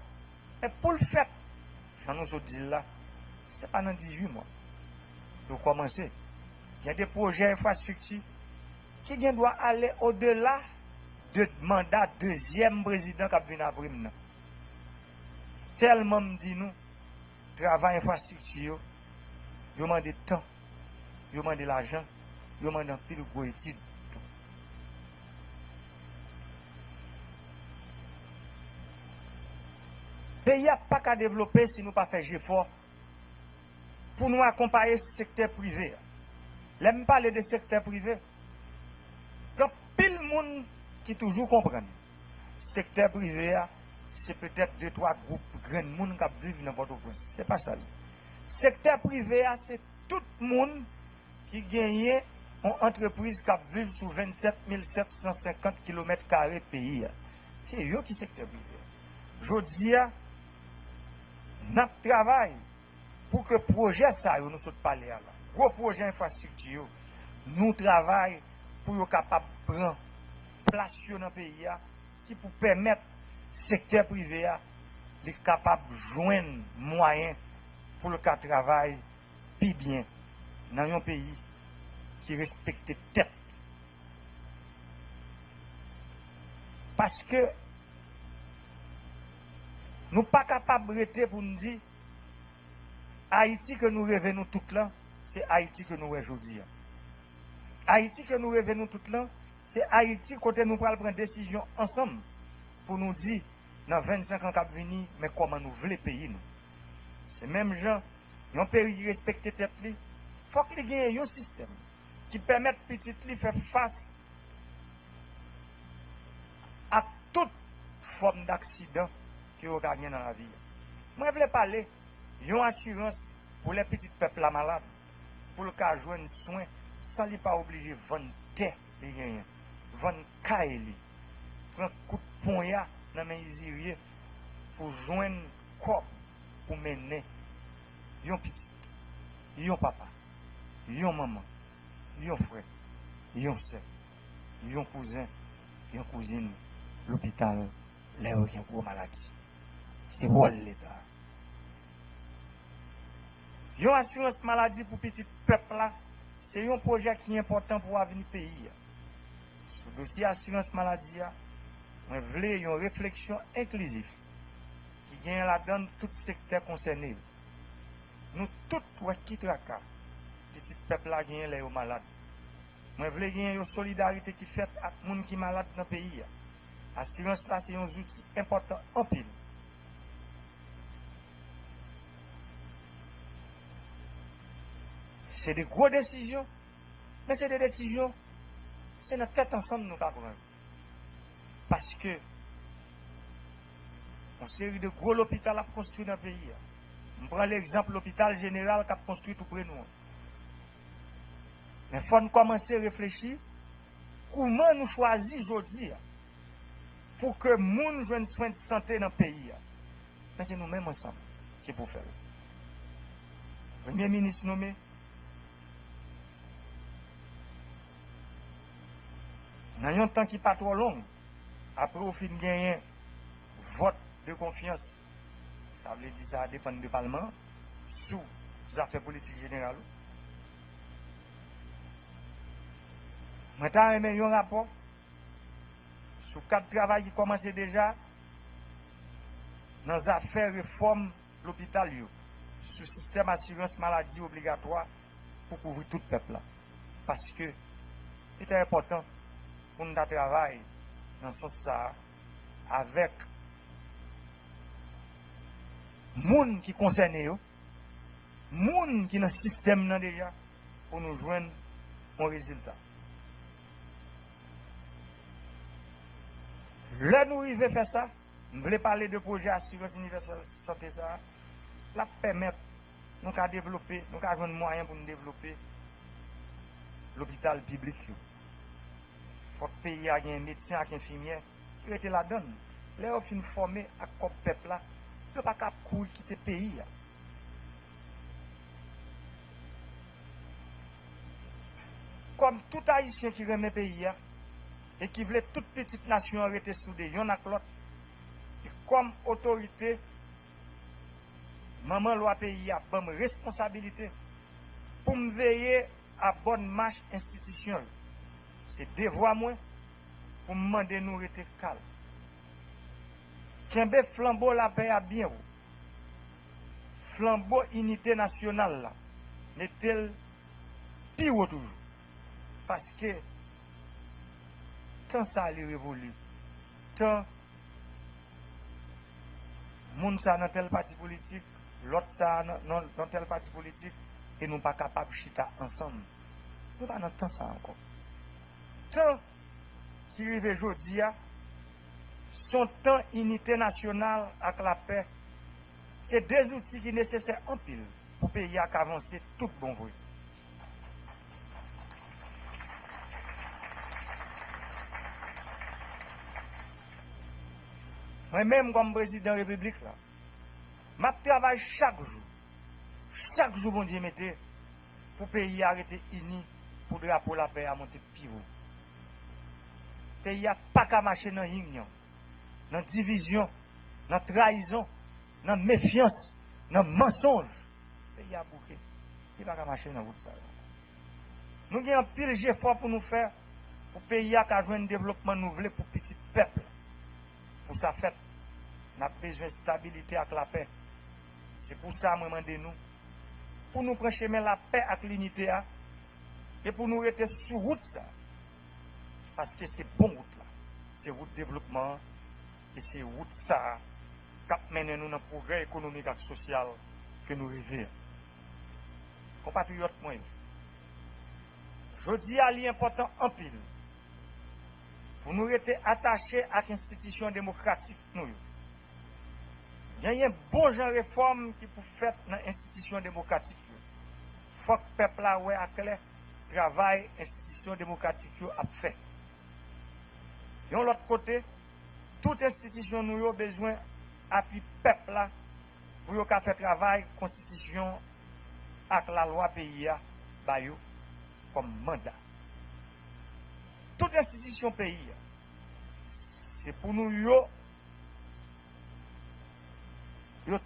Et pour le faire, ça nous a dit là, c'est pas dans 18 mois. Pour commencer, il y a des projets infrastructures qui doivent aller au-delà de mandat deuxième président qui a venu après nous. Tellement me dit nous, travail infrastructure, ils demandent temps, ils demandent l'argent, ils demandent un pile de gros études. Le pays n'a pas qu'à développer si nous ne faisons pas d'efforts pour nous accompagner le secteur privé. L'aime parler de secteur privé. Il y a pile de monde qui toujours comprennent. Le secteur privé, c'est peut-être 2-3 groupes grands monde qui vivent dans votre prince. Ce n'est pas ça. Le secteur privé, c'est tout le monde qui gagne une entreprise qui vit sur 27 750 km² pays. C'est eux qui sont secteur privé. Je dis, nous travaillons pour que le projet, ça, nous sommes parlé là. Gros projet infrastructure, nous travaillons pour être capable de prendre place dans le pays qui pour permettre au secteur privé d'être capable de joindre moyens pour le cas de travail plus bien dans un pays qui respecte tête. Parce que nous ne sommes pas capables de rester pour nous dire Haïti que nous rêvons tout là, c'est Haïti que nous rêvons aujourd'hui. Haïti que nous rêvons tout là, c'est Haïti côté nous prenons prendre décision ensemble pour nous dire dans 25 ans qui venir, mais comment nous voulons payer nous. C'est même gens, un pays qui respecte tête li, faut qu'il y ait un système qui permette petit li faire face à toute forme d'accident qui ont gagné dans la vie. Moi, je voulais parler d'une assurance pour les petits peuples malades, pour le cas joindre soin, sans ne pas obligé de vendre terre, vendre caille, prendre coup de poignard dans les isiriers pour joindre corps, pour mener yon petit, yon papa, yon maman, yon frère, yon soeur, yon cousin, yon cousine, l'hôpital, les gens pour maladie. C'est pour l'État. Yon assurance maladie pour petit peuple là, c'est un projet qui est important pour l'avenir du pays. Sur le dossier assurance maladie, on veut une réflexion inclusive qui gagne là-dedans tout secteur concerné. Nous tous qui traquons, petit peuple là gagne les malades. On veut une solidarité qui fait avec les gens qui sont malades dans le pays. L'assurance là, c'est un outil important en pile. C'est des grosses décisions, mais c'est des décisions, c'est notre tête ensemble nous avons. Parce que, une série de gros hôpitaux à construire dans le pays. On prend l'exemple de l'hôpital général qui a construit tout près de nous. Mais il faut commencer à réfléchir comment nous choisir aujourd'hui pour que les gens joignent soin de santé dans le pays. Mais c'est nous-mêmes ensemble qui pour faire. Le Premier ministre nommé, dans un temps qui n'est pas trop long, après au fin de gagner vote de confiance, ça veut dire que ça dépend du Parlement, sous les affaires politiques générales. Maintenant, il y a un rapport sur le cadre de travail qui commence déjà dans les affaires réforme de l'hôpital, sur le système d'assurance maladie obligatoire pour couvrir tout le peuple. Parce que c'est important pour nous travailler dans ce sens avec moun qui concerne yo, moun qui dans le système nan déjà, pour nous joindre un résultat. Là, nous arrivons à faire ça. Je voulais parler de projet assurance universelle santé ça. La permettre, nous avons développer, nous avons un moyen pour nous développer l'hôpital public. Il faut que le pays ait un médecin, un infirmière qui était là-dedans. Là, on finit formé à quoi peuple là. Il ne peut pas courir quitter le pays. Comme tout haïtien qui remet le pays, et qui voulait toute petite nation arrêter soudée, y'en a l'autre. Et comme autorité, maman loi pays a bonne responsabilité pour me veiller à bonne marche institution. C'est devoir moi pour me demander nous rester calme. Kembe flambeau la paix a bien ou. Flambeau unité nationale là, n'est-elle pire toujours. Parce que tant ça a révolu, tant moun ça dans tel parti politique, l'autre ça dans tel parti politique, et nous pas capables de chita ensemble. Nous pas dans temps ça encore. Tant qui arrive aujourd'hui, son temps unité nationale avec la paix, c'est des outils qui sont nécessaires en pile pour le pays à avancer tout bon vrai. Moi-même, comme président de la République, je travaille chaque jour. Chaque jour, bon Dieu, mettez pour le pays arrêter uni, pour le drapeau la paix à monter plus haut. Le pays n'a pas qu'à marcher dans l'union, dans la division, dans la trahison, dans la méfiance, dans le mensonge. Le pays a bouqué. Il n'a pas qu'à marcher dans la route. Nous avons un pile d'efforts pour nous faire, pour le pays à jouer un développement nouveau pour le petit peuple. Pour ça fait, nous avons besoin de stabilité avec la paix. C'est pour ça que je demande nous, pour nous prendre chemin la paix avec l'unité, et pour nous rester sur route ça. Parce que c'est bon route là. C'est route développement, et c'est route ça qui mène nous dans le progrès économique et social que nous rêvons. Compatriotes, moi, je dis à l'important en pile. Pour nous rester attachés à l'institution démocratique, nous. Il y a un bon genre de réforme qui peut faire dans l'institution démocratique. Il faut que le peuple a clair travail l'institution démocratique a fait. De l'autre côté, toute institution nous a besoin d'appui peuple là pour faire travail constitution avec la loi pays comme mandat. Toute institution pays, c'est pour nous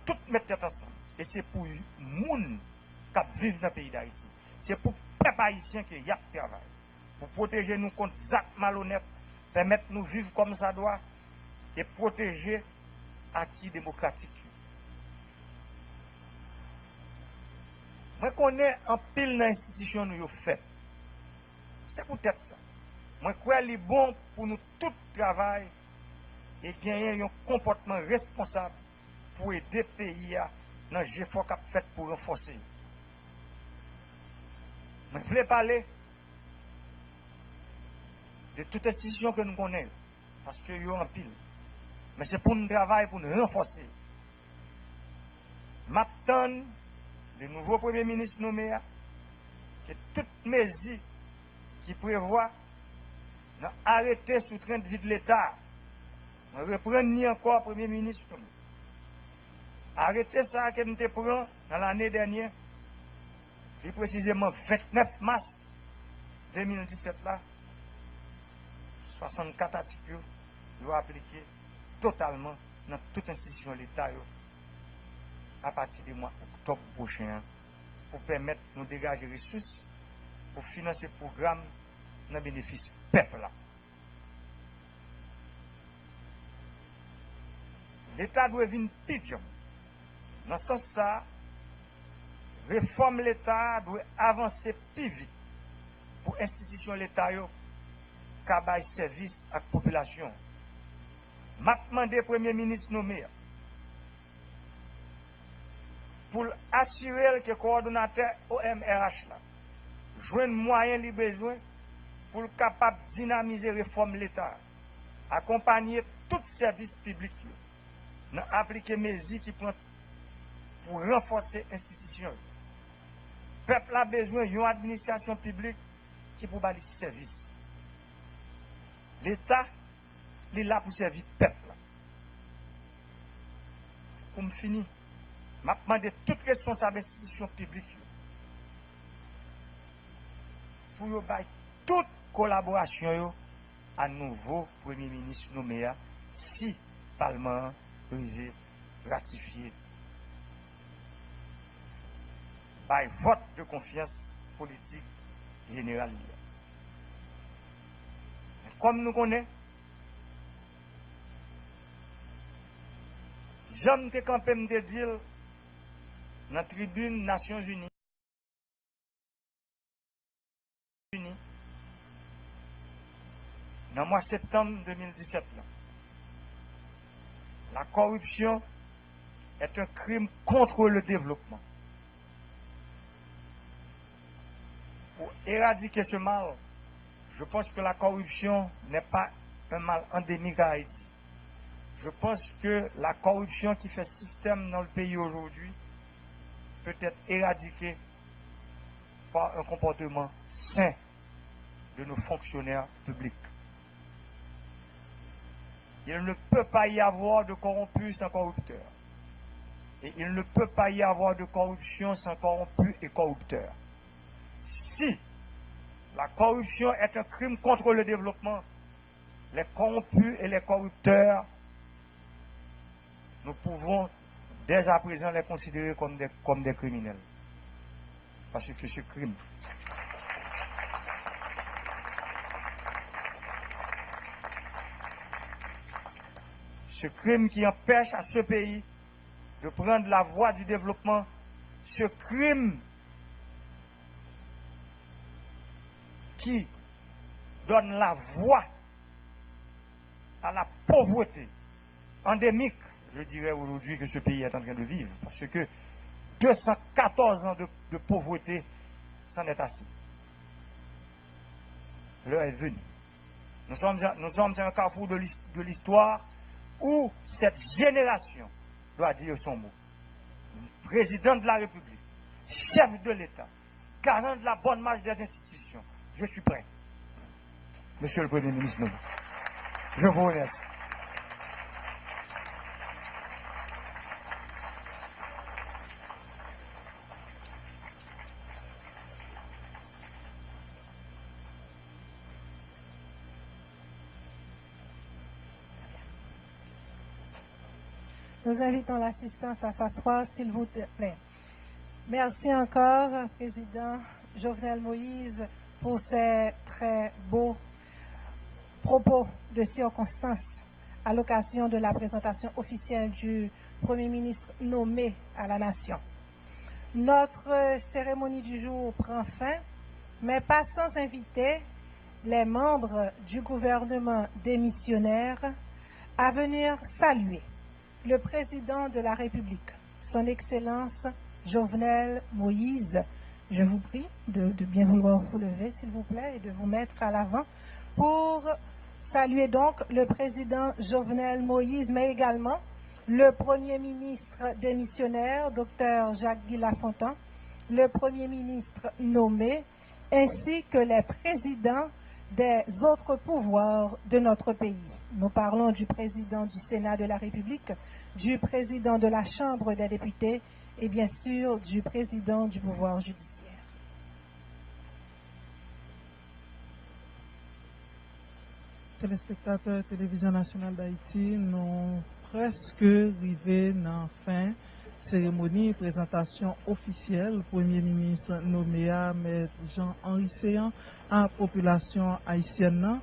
tout mettre tête ensemble. Et c'est pour les gens qui vivent dans le pays d'Haïti. C'est pour les peuples haïtiens qui y a travail. Pour protéger nous contre les actes malhonnêtes, permettre nous de vivre comme ça doit, et protéger l'acquis démocratique. Moi, je connais un pile dans l'institution nous fait. C'est peut-être ça. Moi, je crois qu'il est bon pour nous tout travail et gagner un comportement responsable pour aider le pays dans les efforts qu'il a fait pour renforcer. Je voulais parler de toute institution que nous connaissons, parce qu'il y a un pile. Mais c'est pour nous travailler, pour nous renforcer. M'attends le nouveau Premier ministre nommé que toutes mesures qui prévoient d'arrêter sous train de vie de l'État, on reprend ni encore Premier ministre. Arrêtez ça que nous te prenons dans l'année dernière, plus précisément 29 mars 2017 là, 64 articles doivent appliquer totalement dans toute institution de l'État à partir du mois d'octobre prochain pour permettre de nous dégager des ressources pour financer le programme dans le bénéfice du peuple. L'État doit venir pigeon. Dans ce sens, ça, réforme l'État doit avancer plus vite pour l'institution de l'État qui a service à la population. Je demande au Premier ministre nommé pour assurer que le coordonnateur OMRH là joigne moyen li besoin pour capable dynamiser réforme l'État, accompagner tout service public, appliquer mesures qui prennent pour renforcer l'institution. Le peuple a besoin d'une administration publique qui pour baliser service. L'État, il est là pour servir le peuple. Pour me finir, je demande toute responsable institution publique pour y avoir toute collaboration à nouveau Premier ministre nommé si le Parlement privé ratifié par vote de confiance politique générale. Comme nous connaissons, j'aime te camper me dire dans la tribune Nations Unies. Dans le mois de septembre 2017, la corruption est un crime contre le développement. Pour éradiquer ce mal, je pense que la corruption n'est pas un mal endémique à Haïti. Je pense que la corruption qui fait système dans le pays aujourd'hui peut être éradiquée par un comportement sain de nos fonctionnaires publics. Il ne peut pas y avoir de corrompus sans corrupteur. Et il ne peut pas y avoir de corruption sans corrompus et corrupteurs. Si la corruption est un crime contre le développement, les corrompus et les corrupteurs, nous pouvons dès à présent les considérer comme des criminels. Parce que ce crime qui empêche à ce pays de prendre la voie du développement, ce crime qui donne la voie à la pauvreté endémique, je dirais aujourd'hui que ce pays est en train de vivre. Parce que 214 ans de pauvreté, c'en est assez. L'heure est venue. Nous sommes à un carrefour de l'histoire où cette génération doit dire son mot. Président de la République, chef de l'État, garant de la bonne marche des institutions, je suis prêt. Monsieur le Premier ministre, je vous remercie. Nous invitons l'assistance à s'asseoir, s'il vous plaît. Merci encore, Président Jovenel Moïse, pour ces très beaux propos de circonstance à l'occasion de la présentation officielle du Premier ministre nommé à la Nation. Notre cérémonie du jour prend fin, mais pas sans inviter les membres du gouvernement démissionnaire à venir saluer le président de la République, son Excellence Jovenel Moïse. Je vous prie de bien vouloir vous lever, s'il vous plaît, et de vous mettre à l'avant pour saluer donc le président Jovenel Moïse, mais également le Premier ministre démissionnaire, Dr Jacques-Guy Lafontaine, le Premier ministre nommé, ainsi que les présidents des autres pouvoirs de notre pays. Nous parlons du président du Sénat de la République, du président de la Chambre des députés et bien sûr du président du pouvoir judiciaire. Téléspectateurs Télévision nationale d'Haïti, nous presque arrivés dans la fin cérémonie présentation officielle Premier ministre nommé M. Jean-Henri Séan à la population haïtienne.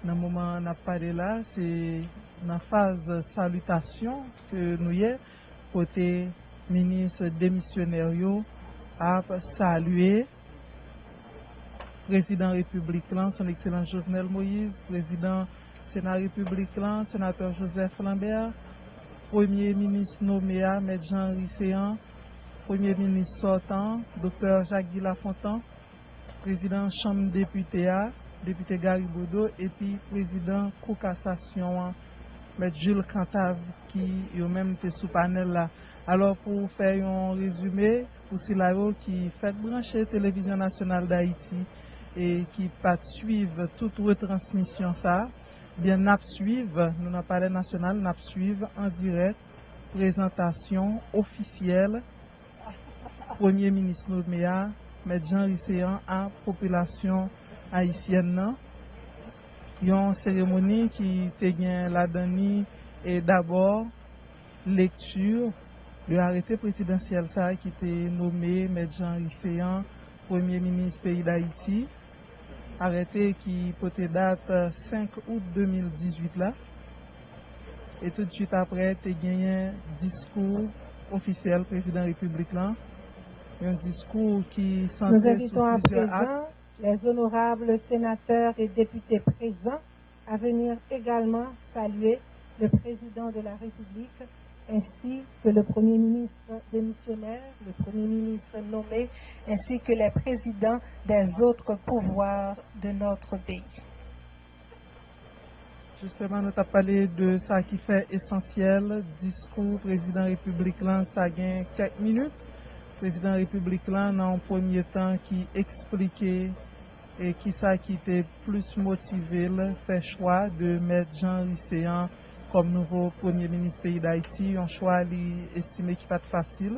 Dans le moment où on a parlé là, c'est dans la phase salutation que nous y est, côté ministre démissionnaire a salué président République, son Excellence Jovenel Moïse, président Sénat République, sénateur Joseph Lambert, Premier ministre nommé M. Jean-Henri Séan, Premier ministre sortant, Dr. Jacques Lafontaine, président Chambre député député Gary Bodo, et puis président Cour cassation, M. Jules Cantave, qui est même sous panel là. Alors, pour faire un résumé, pour Silao qui fait brancher Télévision nationale d'Haïti et qui pas suivre toute retransmission ça, bien n'a suivre, nous n'avons pas national, n'a suivre en direct présentation officielle Premier ministre Nouméa, M. Jean Risséan à population haïtienne. Il y a une cérémonie qui était la dernière et d'abord lecture de l'arrêté présidentiel ça qui était nommé M. Jean Risséan Premier ministre pays d'Haïti. Arrêté qui peut date 5 août 2018 là. Et tout de suite après, tu as gagné un discours officiel président République là. Un discours qui nous invitons à présent les honorables sénateurs et députés présents à venir également saluer le président de la République ainsi que le Premier ministre démissionnaire, le Premier ministre nommé, ainsi que les présidents des autres pouvoirs de notre pays. Justement, nous avons parlé de ça qui fait essentiel, discours président République là, ça gagne quelques minutes. Président République là, dans un premier temps, qui expliquait et qui ça qui était plus motivé, fait choix de mettre Jean Risséan comme nouveau Premier ministre pays d'Haïti, un choix estimé qui n'est pas facile.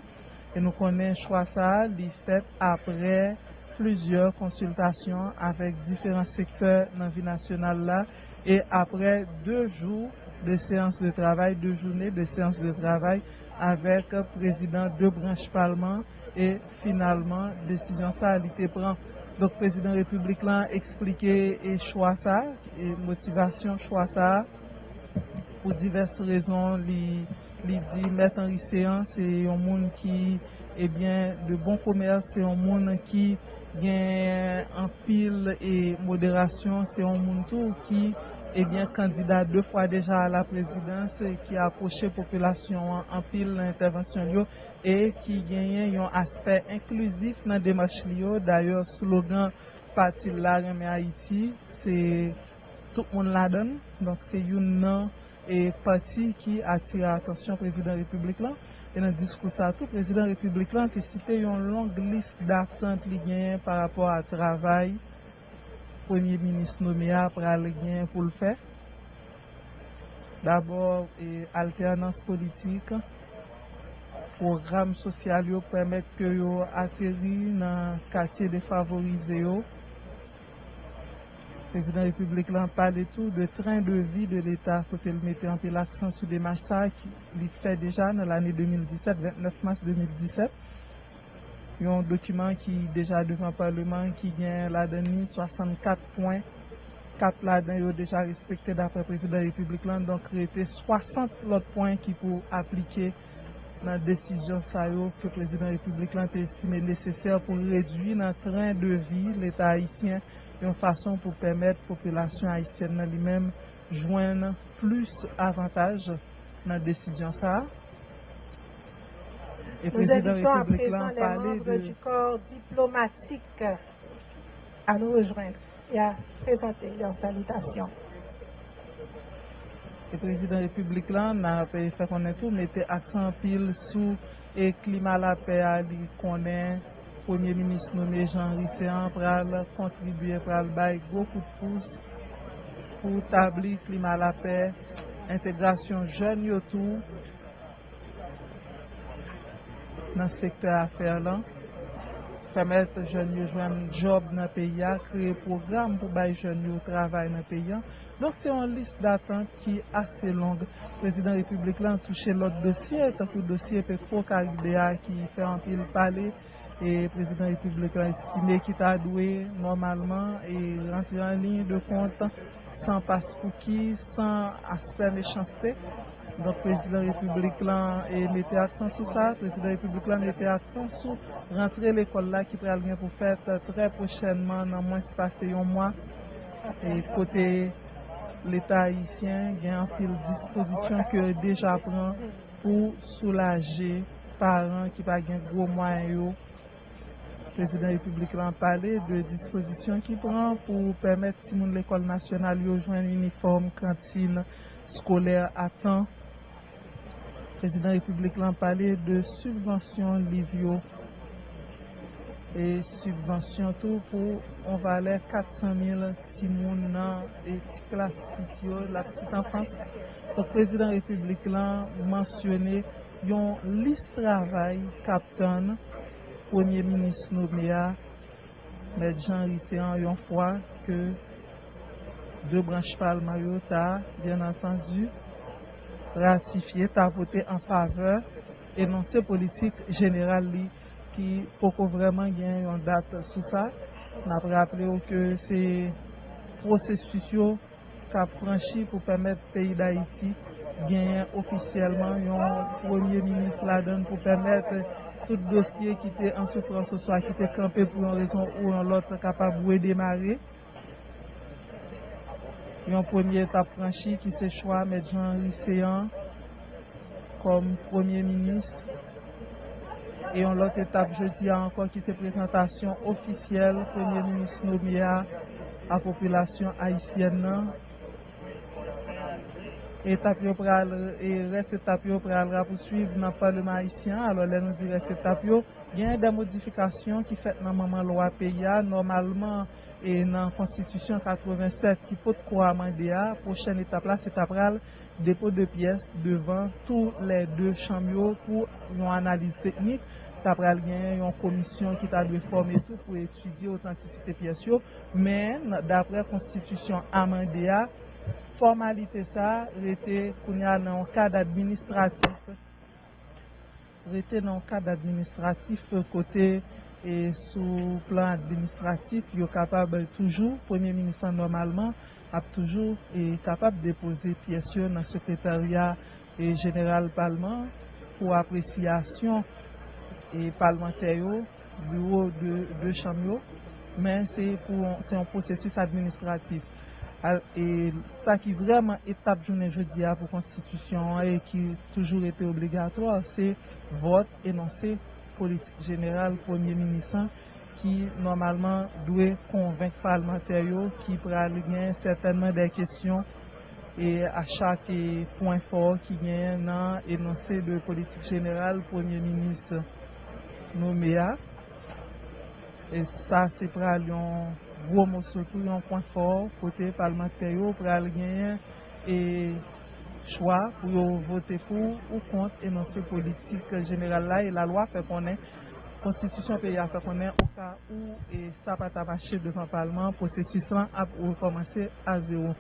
Et nous connaissons choix ça, fait après plusieurs consultations avec différents secteurs dans la vie nationale là, et après 2 jours de séances de travail, 2 journées de séances de travail avec le président de branche parlement et finalement décision ça a été prend. Donc président République là expliqué et choix ça et motivation choix ça pour diverses raisons. Il dit mettre en Risséan c'est un monde qui est bien de bon commerce, c'est un monde qui gagne en pile et modération, c'est un monde tout qui est bien candidat 2 fois déjà à la présidence et qui a approché la population en pile l'intervention et qui gagne un aspect inclusif dans la démarche. D'ailleurs, slogan parti la Remè Haïti, c'est tout le monde la donne. Donc c'est une parti qui attire l'attention du président de la République là. Et dans le discours ça, tout le président de la République là a cité une longue liste d'attentes par rapport au travail. Premier ministre Nouméa pour le faire. D'abord, alternance politique, programme social qui permet que vous atterrissez dans le quartier défavorisé. Le président de la République a parlé tout de train de vie de l'État, côté le mettre en l'accent sur des marches qu'il fait déjà dans l'année 2017, 29 mars 2017. Il y a un document qui est déjà devant le Parlement qui vient la dernière 64 points. 4 là-dedans sont déjà respectés d'après le président de la République. Donc, il y a 60 autres points qui pour appliquer dans la décision que le président de la République a estimé nécessaire pour réduire le train de vie l'État haïtien d'une façon pour permettre à la population haïtienne elle-même de joindre plus d'avantages dans la décision ça. Nous invitons à présent les membres du corps diplomatique à nous rejoindre et à présenter leurs salutations. Le président de la République n'a pas fait connaître tout, mettait accent pile sur le climat la paix à lui connaît. Premier ministre nommé Jean Risséan pour contribuer pour le gros coup de pouce pour établir le climat la paix, intégration jeune autour. Dans le secteur affaires là, permettre aux jeunes de jouer un job dans le pays, créer un programme pour les jeunes de travailler dans le pays. Donc c'est une liste d'attente qui est assez longue. Le président de la République a touché l'autre dossier, tant que le dossier Petro-Caribéa qui fait un pile parler. Et le président de la République a estimé qu'il a doué normalement et rentrer en ligne de compte sans passe-pour qui, sans aspect méchanceté. Donc, le président de la République mettait accent sur ça. Le président de la République mettait accent sur rentrer l'école là qui pourrait bien pour faire très prochainement, dans moins passé un mois. Et côté l'État haïtien, il y a une disposition que déjà prend pour soulager parents qui pas gain gros moyens. Le président de la République a parlé de dispositions qui prend pour permettre si l'école nationale de joindre uniforme, cantine scolaire à temps. Le président de la République a parlé de subventions livres et subventions tout pour on va aller 400 000 petits moun et petites classes la petite enfance. Le président de la République a mentionné une liste de travail captain Premier ministre Nouméa, M. Jean Risséan, une fois que deux branches parlementaires, bien entendu, ratifié, a voté en faveur énoncé politique générale qui peut vraiment gagner une date sur ça. On a rappelé que c'est processus qui a franchi pour permettre au pays d'Haïti gagner officiellement un premier ministre là-dedans pour permettre tout dossier qui était en souffrance ce soir, qui était campé pour une raison ou une autre, capable de démarrer. Il y a une première étape franchie qui s'est choisi M. Jean Risséan comme Premier ministre. Et une autre étape, je dis encore, qui c'est présentation officielle, Premier ministre Nouméa à la population haïtienne. Étape et reste étape pour poursuivre dans le Parlement haïtien. Alors là, nous dit reste étape. Il y a des modifications qui fait dans la loi PIA, normalement, et dans la Constitution 87 qui peut quoi amender. La prochaine étape là, c'est après dépôt de pièces devant tous les deux chambres pour une analyse technique. Après, il y a une commission qui t'a dû former tout pour étudier l'authenticité pièces. Mais d'après la Constitution amendée, formalité ça, était dans un cadre administratif. Était dans un cadre administratif côté et sous plan administratif, il est capable toujours, Premier ministre normalement, a toujours est capable de déposer pièces dans le secrétariat et général Parlement pour appréciation et parlementaire, bureau de chambre, mais c'est un processus administratif. Et ça qui vraiment étape journée jeudi pour Constitution et qui toujours été obligatoire, c'est vote énoncé politique générale Premier ministre qui normalement doit convaincre parlementaires qui prennent certainement des questions et à chaque point fort qui gagne dans énoncé de politique générale Premier ministre Nouméa. Et ça c'est pour un gros mot surtout un point fort côté parlementaire pour gagner et choix pour voter pour ou contre énoncé politique générale là et la loi fait qu'on est constitution pays a fait qu'on est au cas où et ça pas marcher devant le parlement processus là a recommencer à zéro.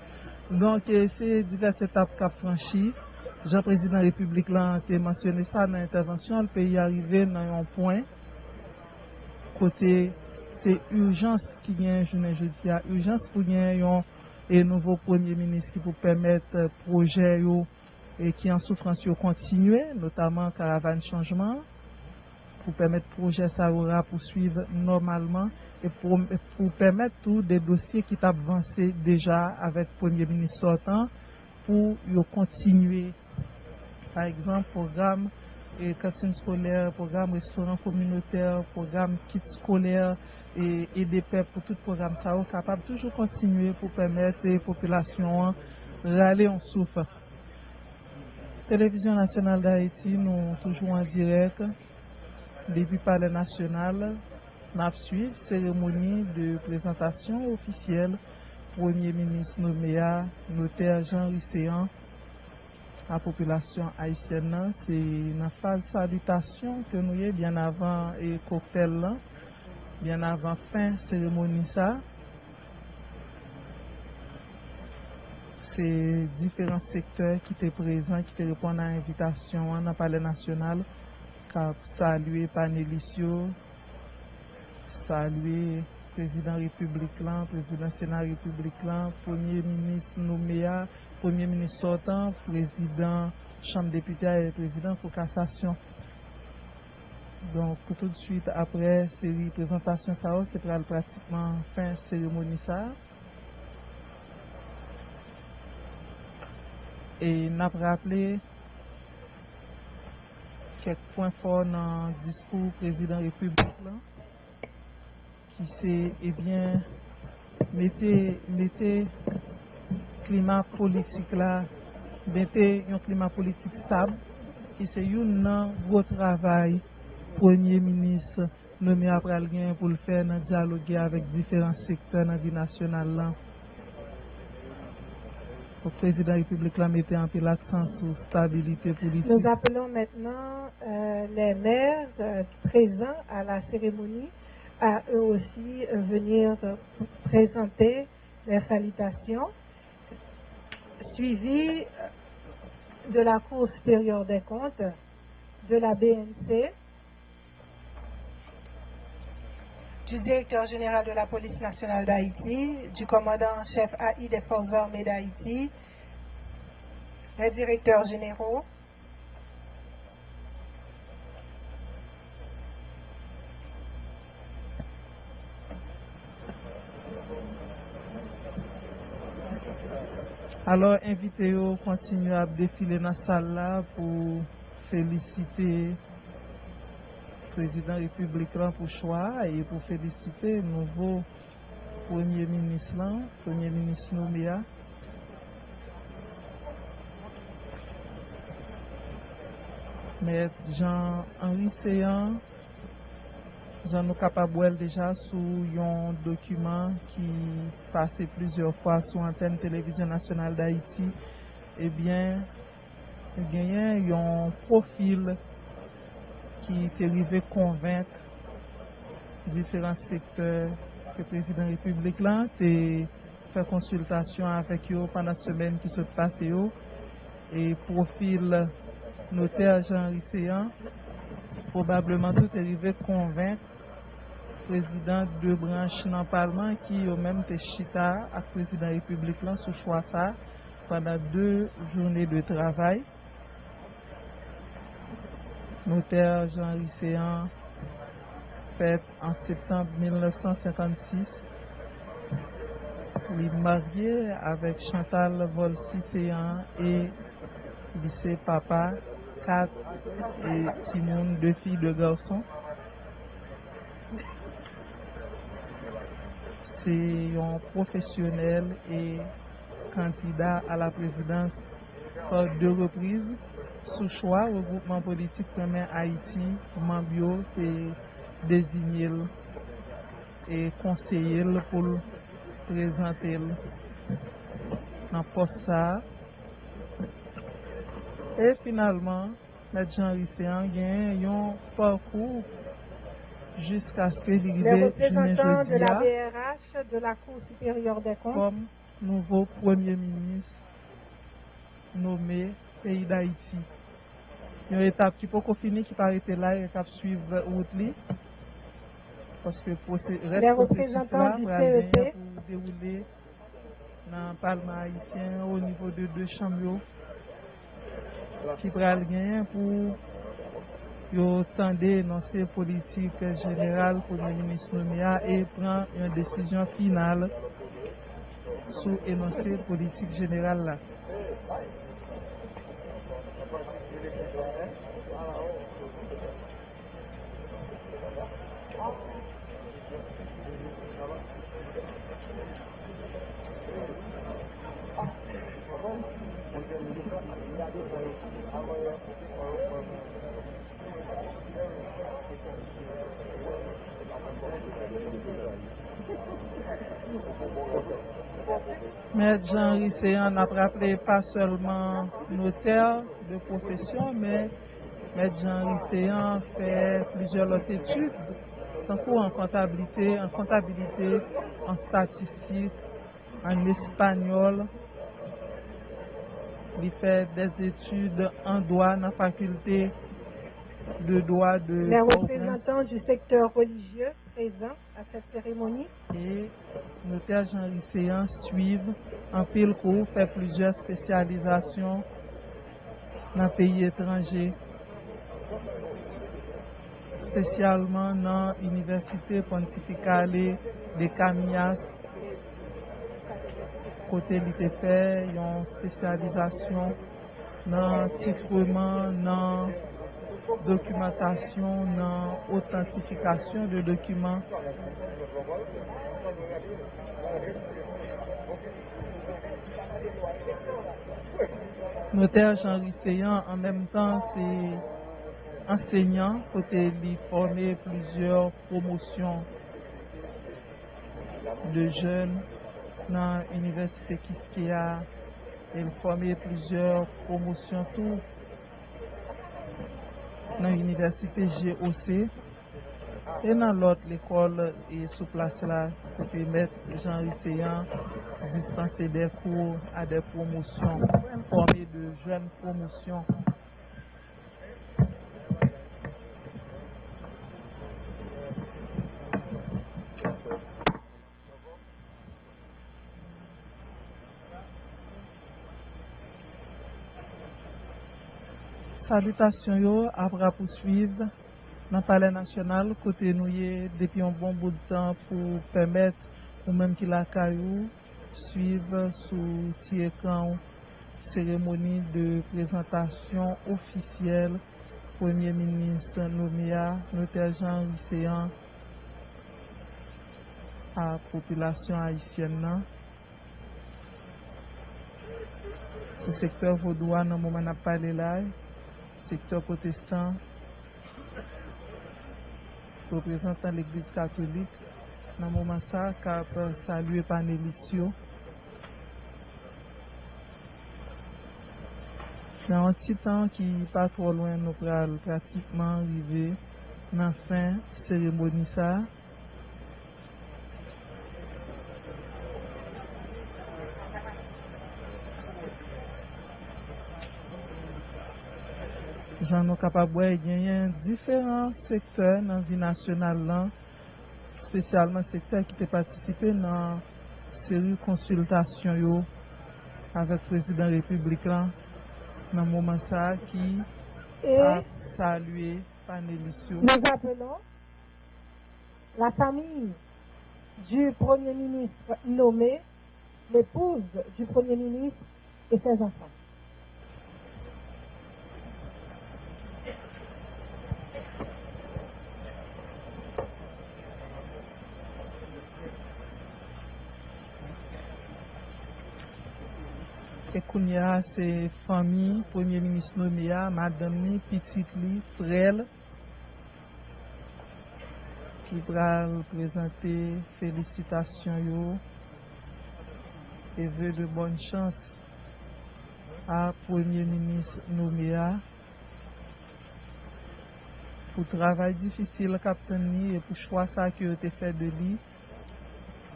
Donc c'est diverses étapes qu'a franchi. Jean-Président de la République là a mentionné ça dans l'intervention, le pays est arrivé dans un point côté c'est urgence qui vient jeudi à urgence pour gagner un nouveau premier ministre qui pour permettre projet et qui en souffrance continuer, notamment caravane changement, pour permettre projet ça aura poursuivre normalement et pour permettre tous des dossiers qui avancé déjà avec premier ministre sortant pour continuer. Par exemple, programme et cantine scolaire, programme restaurant communautaire, programme kit scolaire et des PEP pour tout programme ça est capable toujours continuer pour permettre les populations râler en souffle. Télévision nationale d'Haïti, nous toujours en direct depuis Palais national. Nous suivons cérémonie de présentation officielle Premier ministre Nouméa, notaire Jean Risséan. La population haïtienne, c'est une phase salutation que nous avons bien avant et cocktail là, bien avant fin cérémonie ça. C'est différents secteurs qui étaient présents, qui étaient répondent à l'invitation dans le Palais national, qui salué Panelissio, salué président République là, président Sénat République là, Premier ministre Nouméa, Premier ministre sortant, président Chambre députés et président pour cassation. Donc pour tout de suite après série présentation ça c'est pratiquement fin cérémonie ça. Et n'a rappelé quelques points forts dans le discours président République là, qui c'est, eh bien, mettez climat politique là, mettez un climat politique stable, qui c'est un gros travail, Premier ministre nommé après le gain pour le faire dans dialoguer avec différents secteurs dans la vie nationale là. Le président de la République a mis un peu l'accent sur stabilité politique. Nous appelons maintenant les maires présents à la cérémonie à eux aussi venir présenter les salutations, suivies de la Cour supérieure des comptes, de la BNC, du directeur général de la police nationale d'Haïti, du commandant en chef AI des forces armées d'Haïti, les directeurs généraux, alors invitez-vous à continuer à défiler dans la salle là pour féliciter président République pour le choix et pour féliciter le nouveau Premier ministre Nouméa. Maître Jean-Henri Séan, nous capables déjà sous un document qui passait plusieurs fois sur l'antenne télévision nationale d'Haïti. Eh bien, il y a un profil qui est arrivé à convaincre différents secteurs que le président de la République a fait consultation avec eux pendant la semaine qui se passe. Et profil notaire Jean-Henri Séan, probablement tout est arrivé à convaincre le président de branche dans le Parlement qui au même chita avec le président de la République sous choix ça pendant 2 journées de travail. Notaire Jean-Henri Séan, fait en septembre 1956. Il est marié avec Chantal Volsi Séan et lycée papa, 4 et Timoun, 2 filles, 2 garçons. C'est un professionnel et candidat à la présidence par 2 reprises. Sous choix, le regroupement politique Premier Haïti, Mambio, est désigné et conseillé pour présenter dans poste ça. Et finalement, M. Jean-Henri Séan a un parcours jusqu'à ce qu'il arrive les représentants de la BRH, de la Cour supérieure des comptes, comme nouveau Premier ministre nommé pays d'Haïti. Il y a une étape qui peut finir, qui paraît là, une étape suivre route. Parce que les représentants du CEP pour dérouler dans le Parlement haïtien au niveau de 2 chambres qui prennent gagner pour tendre l'énoncé politique général pour le ministre Nouméa et prendre une décision finale sur l'énoncé politique général là. Maître Jean-Henri Séan n'a rappelé pas seulement notaire de profession, mais Maître Jean-Henri Séan fait plusieurs autres études, tant en comptabilité, en statistique, en espagnol. Il fait des études en droit dans la faculté de droit de les représentants du secteur religieux présents à cette cérémonie. Et notaire Jean-Henri Séan suivent en pile cours, fait plusieurs spécialisations dans les pays étrangers, spécialement dans l'Université pontificale de Camillas. Côté il fait une spécialisation dans le titrement, dans documentation dans authentification de documents. Notaire Jean Risseyan, en même temps, c'est enseignant, côté lui former plusieurs promotions de jeunes dans l'université Kiskeya. Il formé plusieurs promotions tout dans l'université GOC et dans l'autre l'école et sous place là pour permettre Jean Risseyan dispenser des cours à des promotions, former de jeunes promotions. Salutations yo après poursuivre dans le palais national côté nous depuis un bon bout de temps pour permettre ou même qui la caillou suivre sous écran cérémonie de présentation officielle Premier ministre Nomea Notaire Jean Risseyan à la population haïtienne. Ce secteur vaudois dans le moment n'a pas là. Secteur protestant, représentant l'Église catholique, dans le moment ça, cap saluer Panélisio. Dans un petit temps qui n'est pas trop loin, nous allons pratiquement arriver dans la fin de la cérémonie ça. J'en ai capable de gagner différents secteurs dans la vie nationale, spécialement secteurs qui ont participé dans la série de consultations avec le président de la République dans le moment ça qui a salué Panélisio. Nous appelons la famille du Premier ministre nommé, l'épouse du Premier ministre et ses enfants. Et Kounia, c'est famille, Premier ministre Nomea, madame ni, petite li, frère, qui va présenter félicitations yo et vœux de bonne chance à Premier ministre Nomea pour le travail difficile capitaine et pour le choix ça qui a été fait de lui.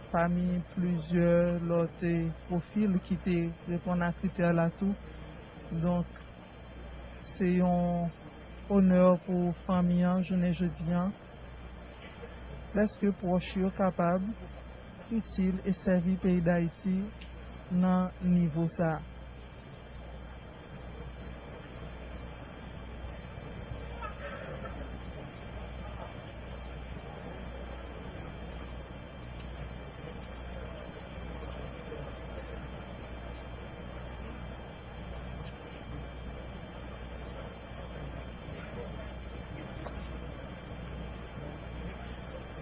Parmi plusieurs autres profils qui te répondent à critères là tout. Donc, c'est un honneur pour la famille, journée jeudi. Est-ce que proche capable, utile et servir le pays d'Haïti dans le niveau ça?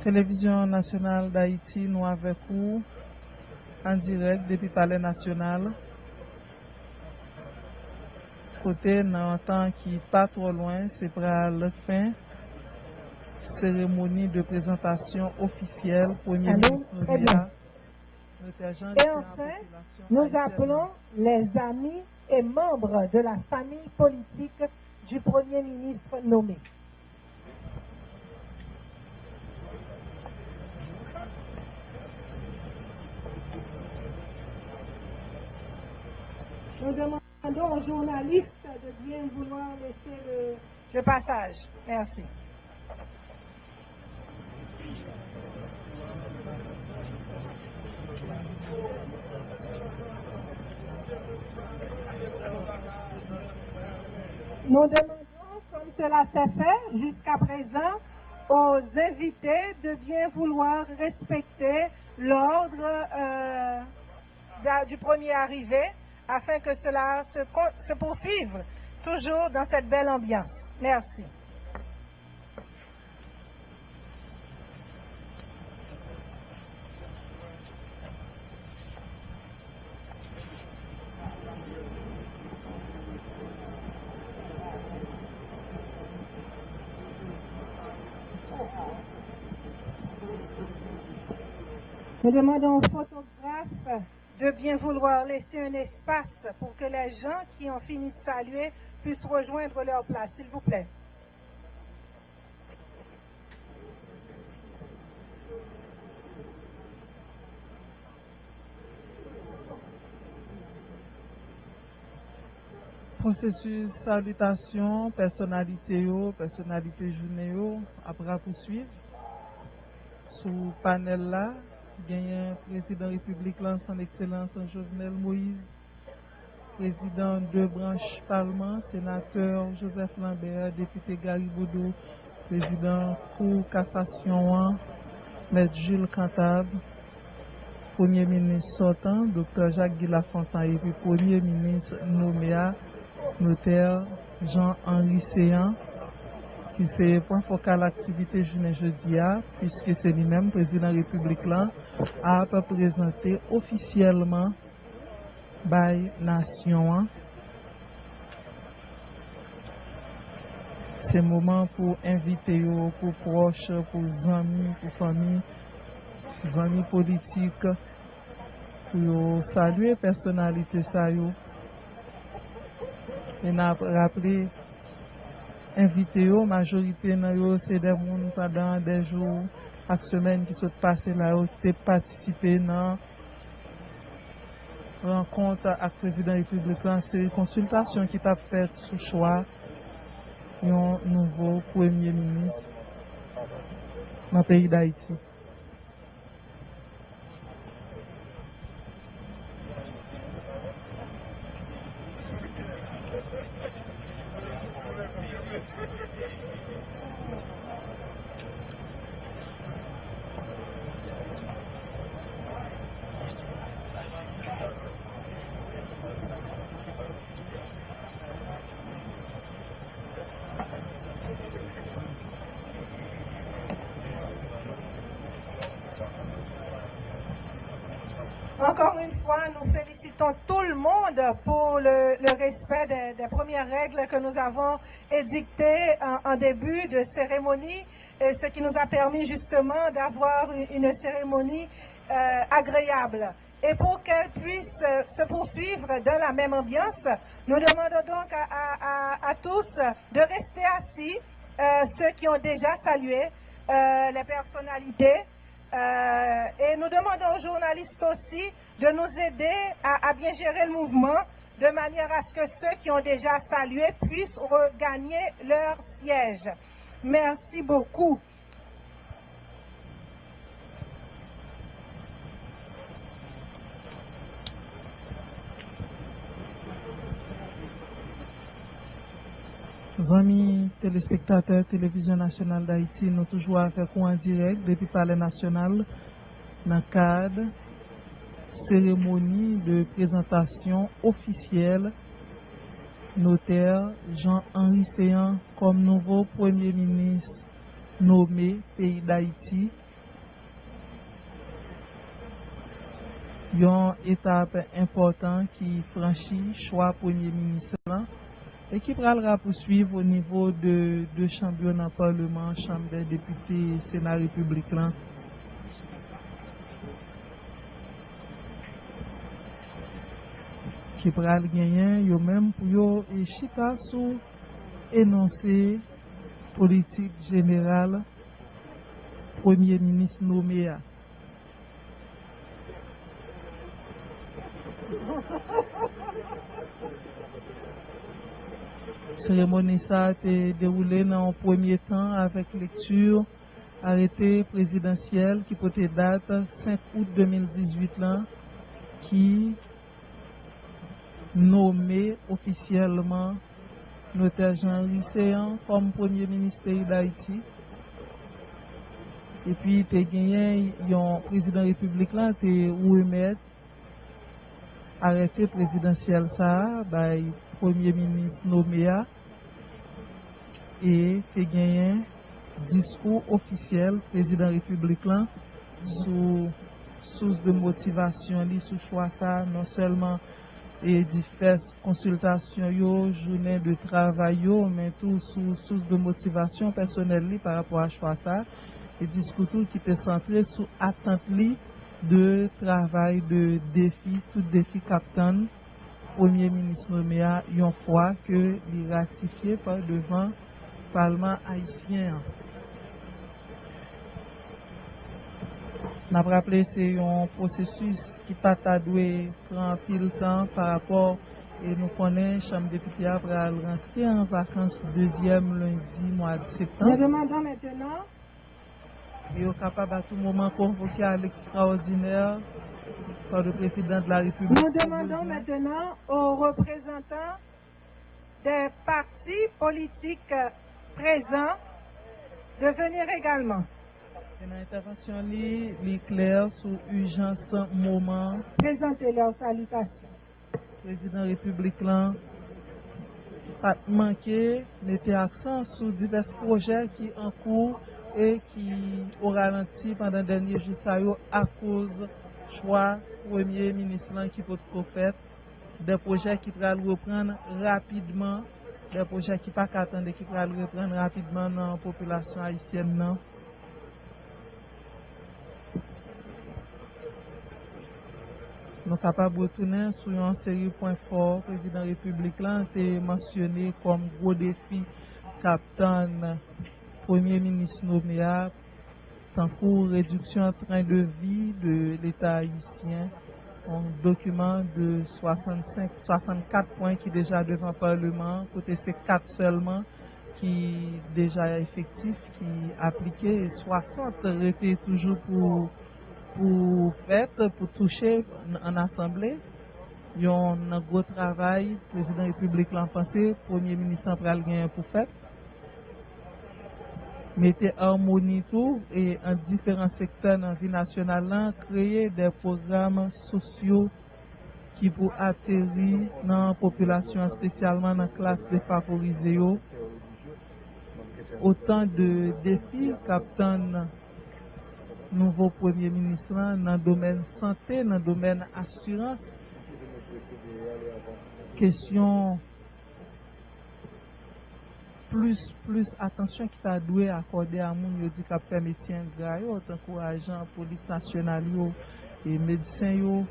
Télévision nationale d'Haïti, nous avec vous en direct depuis le Palais national. Côté dans un temps qui n'est pas trop loin, c'est pour la fin cérémonie de présentation officielle Premier ministre Nomea. Et enfin, nous appelons les amis et membres de la famille politique du Premier ministre nommé. Nous demandons aux journalistes de bien vouloir laisser le passage. Merci. Nous demandons, comme cela s'est fait jusqu'à présent, aux invités de bien vouloir respecter l'ordre du premier arrivé, afin que cela se poursuive toujours dans cette belle ambiance. Merci. Nous demandons aux photographes de bien vouloir laisser un espace pour que les gens qui ont fini de saluer puissent rejoindre leur place, s'il vous plaît. Processus salutation, personnalité journée après poursuivre. Sous panel là, il y a un président République là, son excellence Jovenel Moïse, président de branche Parlement, sénateur Joseph Lambert, député Gary Boudou, président Cour Cassation, maître Jules Cantave, premier ministre sortant, Dr Jacques Guy Lafontaine, et puis premier ministre nommé notaire Jean-Henri Séan, qui c'est point focal activité journée jeudi, puisque c'est lui-même, président de la République, là, a présenté officiellement by Nation. C'est moment pour inviter, pour proches, pour amis, pour famille, amis politiques, pour saluer personnalité ça yo. Et n'a rappelé invité yo, majorité nan yo c'est des gens pendant des jours, chaque semaine qui sont passés là, qui ont participé dans rencontre avec le président de la République, c'est une consultation qui t'a faite sous choix d'un nouveau premier ministre dans le pays d'Haïti. Encore une fois, nous félicitons tout le monde pour le respect des premières règles que nous avons édictées en début de cérémonie, ce qui nous a permis justement d'avoir une cérémonie agréable. Et pour qu'elle puisse se poursuivre dans la même ambiance, nous demandons donc à tous de rester assis, ceux qui ont déjà salué les personnalités. Et nous demandons aux journalistes aussi de nous aider à bien gérer le mouvement de manière à ce que ceux qui ont déjà salué puissent regagner leur siège. Merci beaucoup. Amis téléspectateurs Télévision nationale d'Haïti, nous toujours avec vous en direct depuis le Palais national dans le cadre cérémonie de présentation officielle notaire Jean-Henri Séan comme nouveau premier ministre nommé pays d'Haïti. Une étape importante qui franchit choix premier ministre et qui pourra poursuivre au niveau de championnat parlement, chambre des députés, Sénat républicain. Qui pourra gagner, yo même pour yo et chita sous énoncé politique générale premier ministre nommé. Cérémonie ça a été déroulée dans un premier temps avec lecture arrêté présidentiel qui peut être date 5 août 2018 là, qui nommé officiellement notaire Jean-Henri Séan comme premier ministre pays d'Haïti. Et puis il y a gagné un président de la République là, te remettre arrêté présidentiel ça by premier ministre nommé et te gagné discours officiel président de la République là sous source de motivation li sous choix ça non seulement et diverses consultations yo journée de travail yo mais tout sous source de motivation personnelle li par rapport à choix ça et discours tout qui était centré sur attente li de travail, de défi, tout défi capitaine, Premier ministre nommé à une fois que il ratifié par devant le Parlement haïtien. N'a rappelé c'est un processus qui pas dû prendre pile temps par rapport et nous connaissons chambre député après rentrer en vacances deuxième lundi mois de septembre. Nous demandons maintenant Et est capable à tout moment convoquer à l'extraordinaire par le président de la République. Nous demandons maintenant aux représentants des partis politiques présents de venir également. L'intervention est claire sur urgence moment. Présenter leurs salutations. Le président de la République n'a pas manqué, mettait accent sur divers projets qui sont en cours et qui ont ralenti pendant les derniers jours à cause du choix Premier ministre qui peut faire des projets qui pourraient reprendre rapidement, des projets qui ne pas attendre, qui pourraient reprendre rapidement dans la population haïtienne. Non? Nous sommes capables de retourner sur une série de points forts. Le président de la République a été mentionné comme gros défi capitaine Premier ministre nommé tant pour réduction de train de vie de l'État haïtien. Un document de 64 points qui est déjà devant le Parlement. Côté c'est 4 seulement qui est déjà effectif, qui est appliqué. Et 60 étaient toujours pour toucher en assemblée. Il y a un gros travail, le président de la République l'a pensé, le premier ministre a gagné pour faire. Mettez harmonie tout et en différents secteurs dans la vie nationale, créer des programmes sociaux qui pour atterrir dans la population, spécialement dans la classe défavorisée. Autant de défis capitaine nouveau Premier ministre dans le domaine santé, dans le domaine assurance. Question plus attention qui t'a doué accorder à moun yo di k'ap fait métier ingrat yo, tant qu'agent police nationale yo et médecin yo,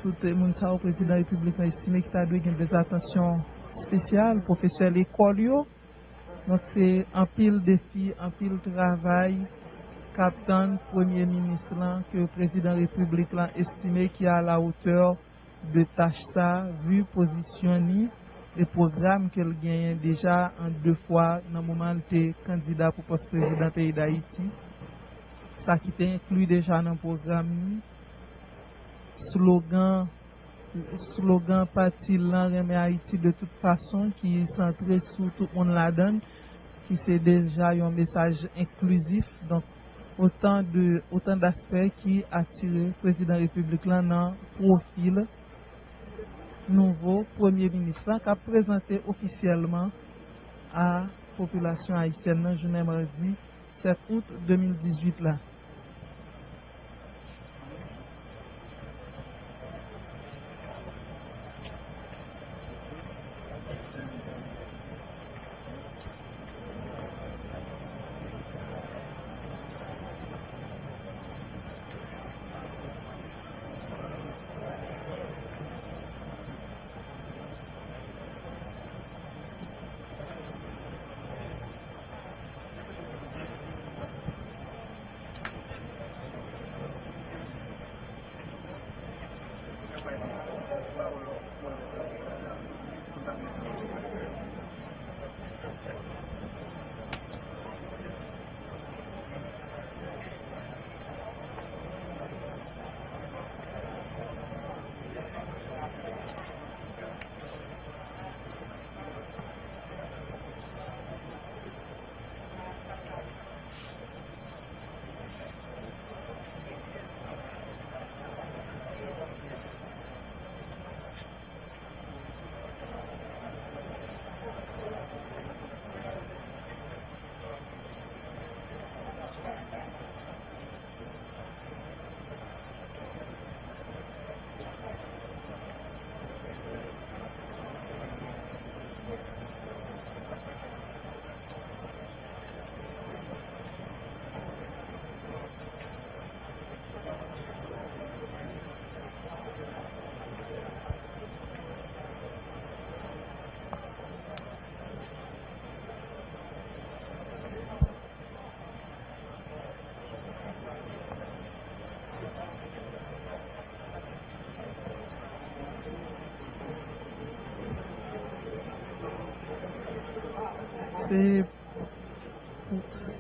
tout le monde ça au président de la République a estimé qu'il t'a doué des attentions spéciales professionnels école yo. Donc c'est un pile défi, un pile travail capitaine Premier ministre là, que le président de la République l'a estimé qui est à la hauteur de tâche ça, vu positionner les programmes qu'elle gagne déjà en 2 fois dans le moment où elle était candidat pour poste président du pays d'Haïti. Ça qui était inclus déjà dans le programme. Slogan parti là, remet Haïti de toute façon, qui est centré sur tout le monde la donne, qui c'est déjà un message inclusif. Donc, autant d'aspects qui attirent le président de la République là dans le profil nouveau Premier ministre qui a présenté officiellement à la population haïtienne le journée mardi 7 août 2018 là.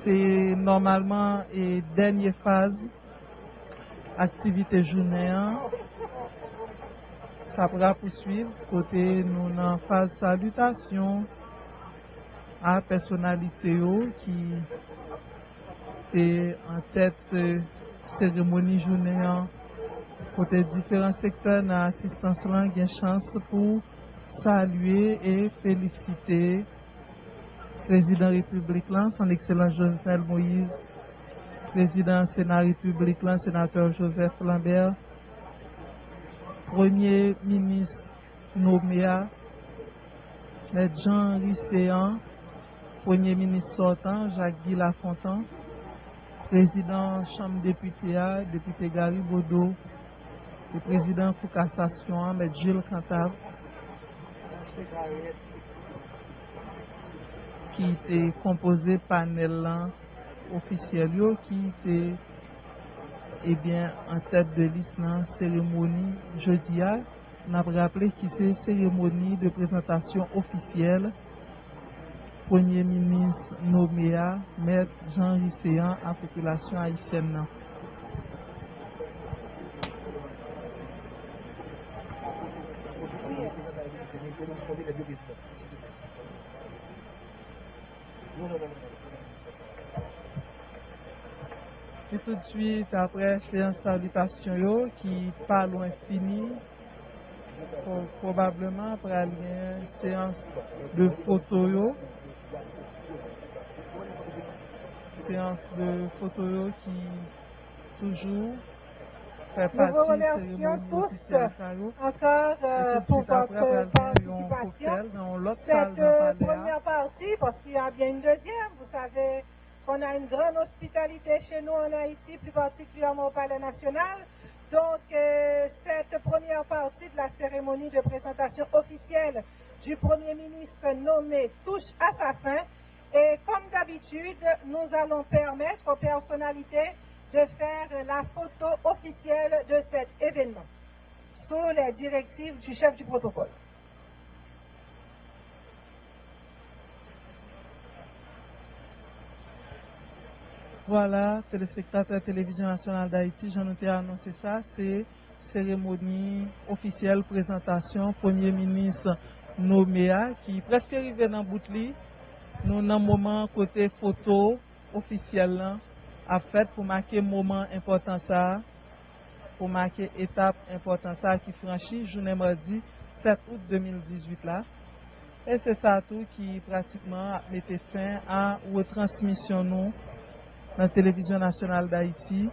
c'est normalement la dernière phase activité journée qui va poursuivre côté nous en phase salutation à personnalité qui est en tête cérémonie journée côté différents secteurs dans l'assistance là gain chance pour saluer et féliciter président République là son excellence Jovenel Moïse, président Sénat République là sénateur Joseph Lambert, premier ministre nommé M. Jean-Henri Séan, premier ministre sortant Jacques-Guy Lafontaine, président Chambre député député Gary Bodo, le président pour cassation M. Gilles Cantave, qui était composé panel officiel qui était en tête de liste dans la cérémonie jeudi. On a rappelé que c'est cérémonie de présentation officielle Premier ministre nommé M. Jean-Henri Séan à la population haïtienne. Et tout de suite, après séance salutation qui pas loin fini, probablement après une séance de photos, qui toujours fait partie. Nous vous remercions tous encore pour votre participation. Cette première partie, parce qu'il y a bien une deuxième, vous savez qu'on a une grande hospitalité chez nous en Haïti, plus particulièrement au Palais National. Donc, cette première partie de la cérémonie de présentation officielle du Premier ministre nommé touche à sa fin. Et comme d'habitude, nous allons permettre aux personnalités de faire la photo officielle de cet événement, sous les directives du chef du protocole. Voilà, téléspectateurs Télévision nationale d'Haïti, j'en ai annoncé ça, c'est cérémonie officielle présentation Premier ministre nommé qui presque arrivé dans Boutli. Nous avons un moment côté photo officielle à fait pour marquer moment important ça, pour marquer étape important ça qui franchit journée mardi 7 août 2018 là. Et c'est ça tout qui pratiquement mettait fin à retransmission nous dans la télévision nationale d'Haïti.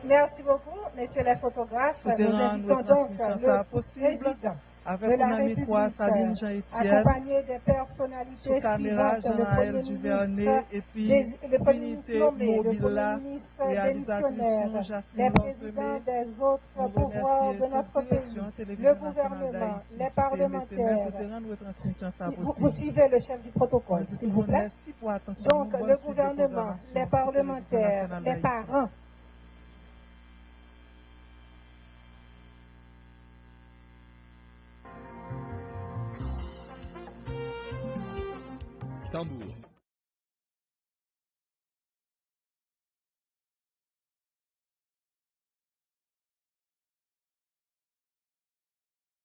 Merci beaucoup, messieurs les photographes. Nous invitons donc le président avec de la République, accompagné des personnalités suivantes, le Premier ministre nommé, le Premier ministre démissionnaire, les présidents des autres pouvoirs de notre pays, le gouvernement, les parlementaires. Vous suivez le chef du protocole, s'il vous plaît. Donc, le gouvernement, les parlementaires, les parents. Tambour.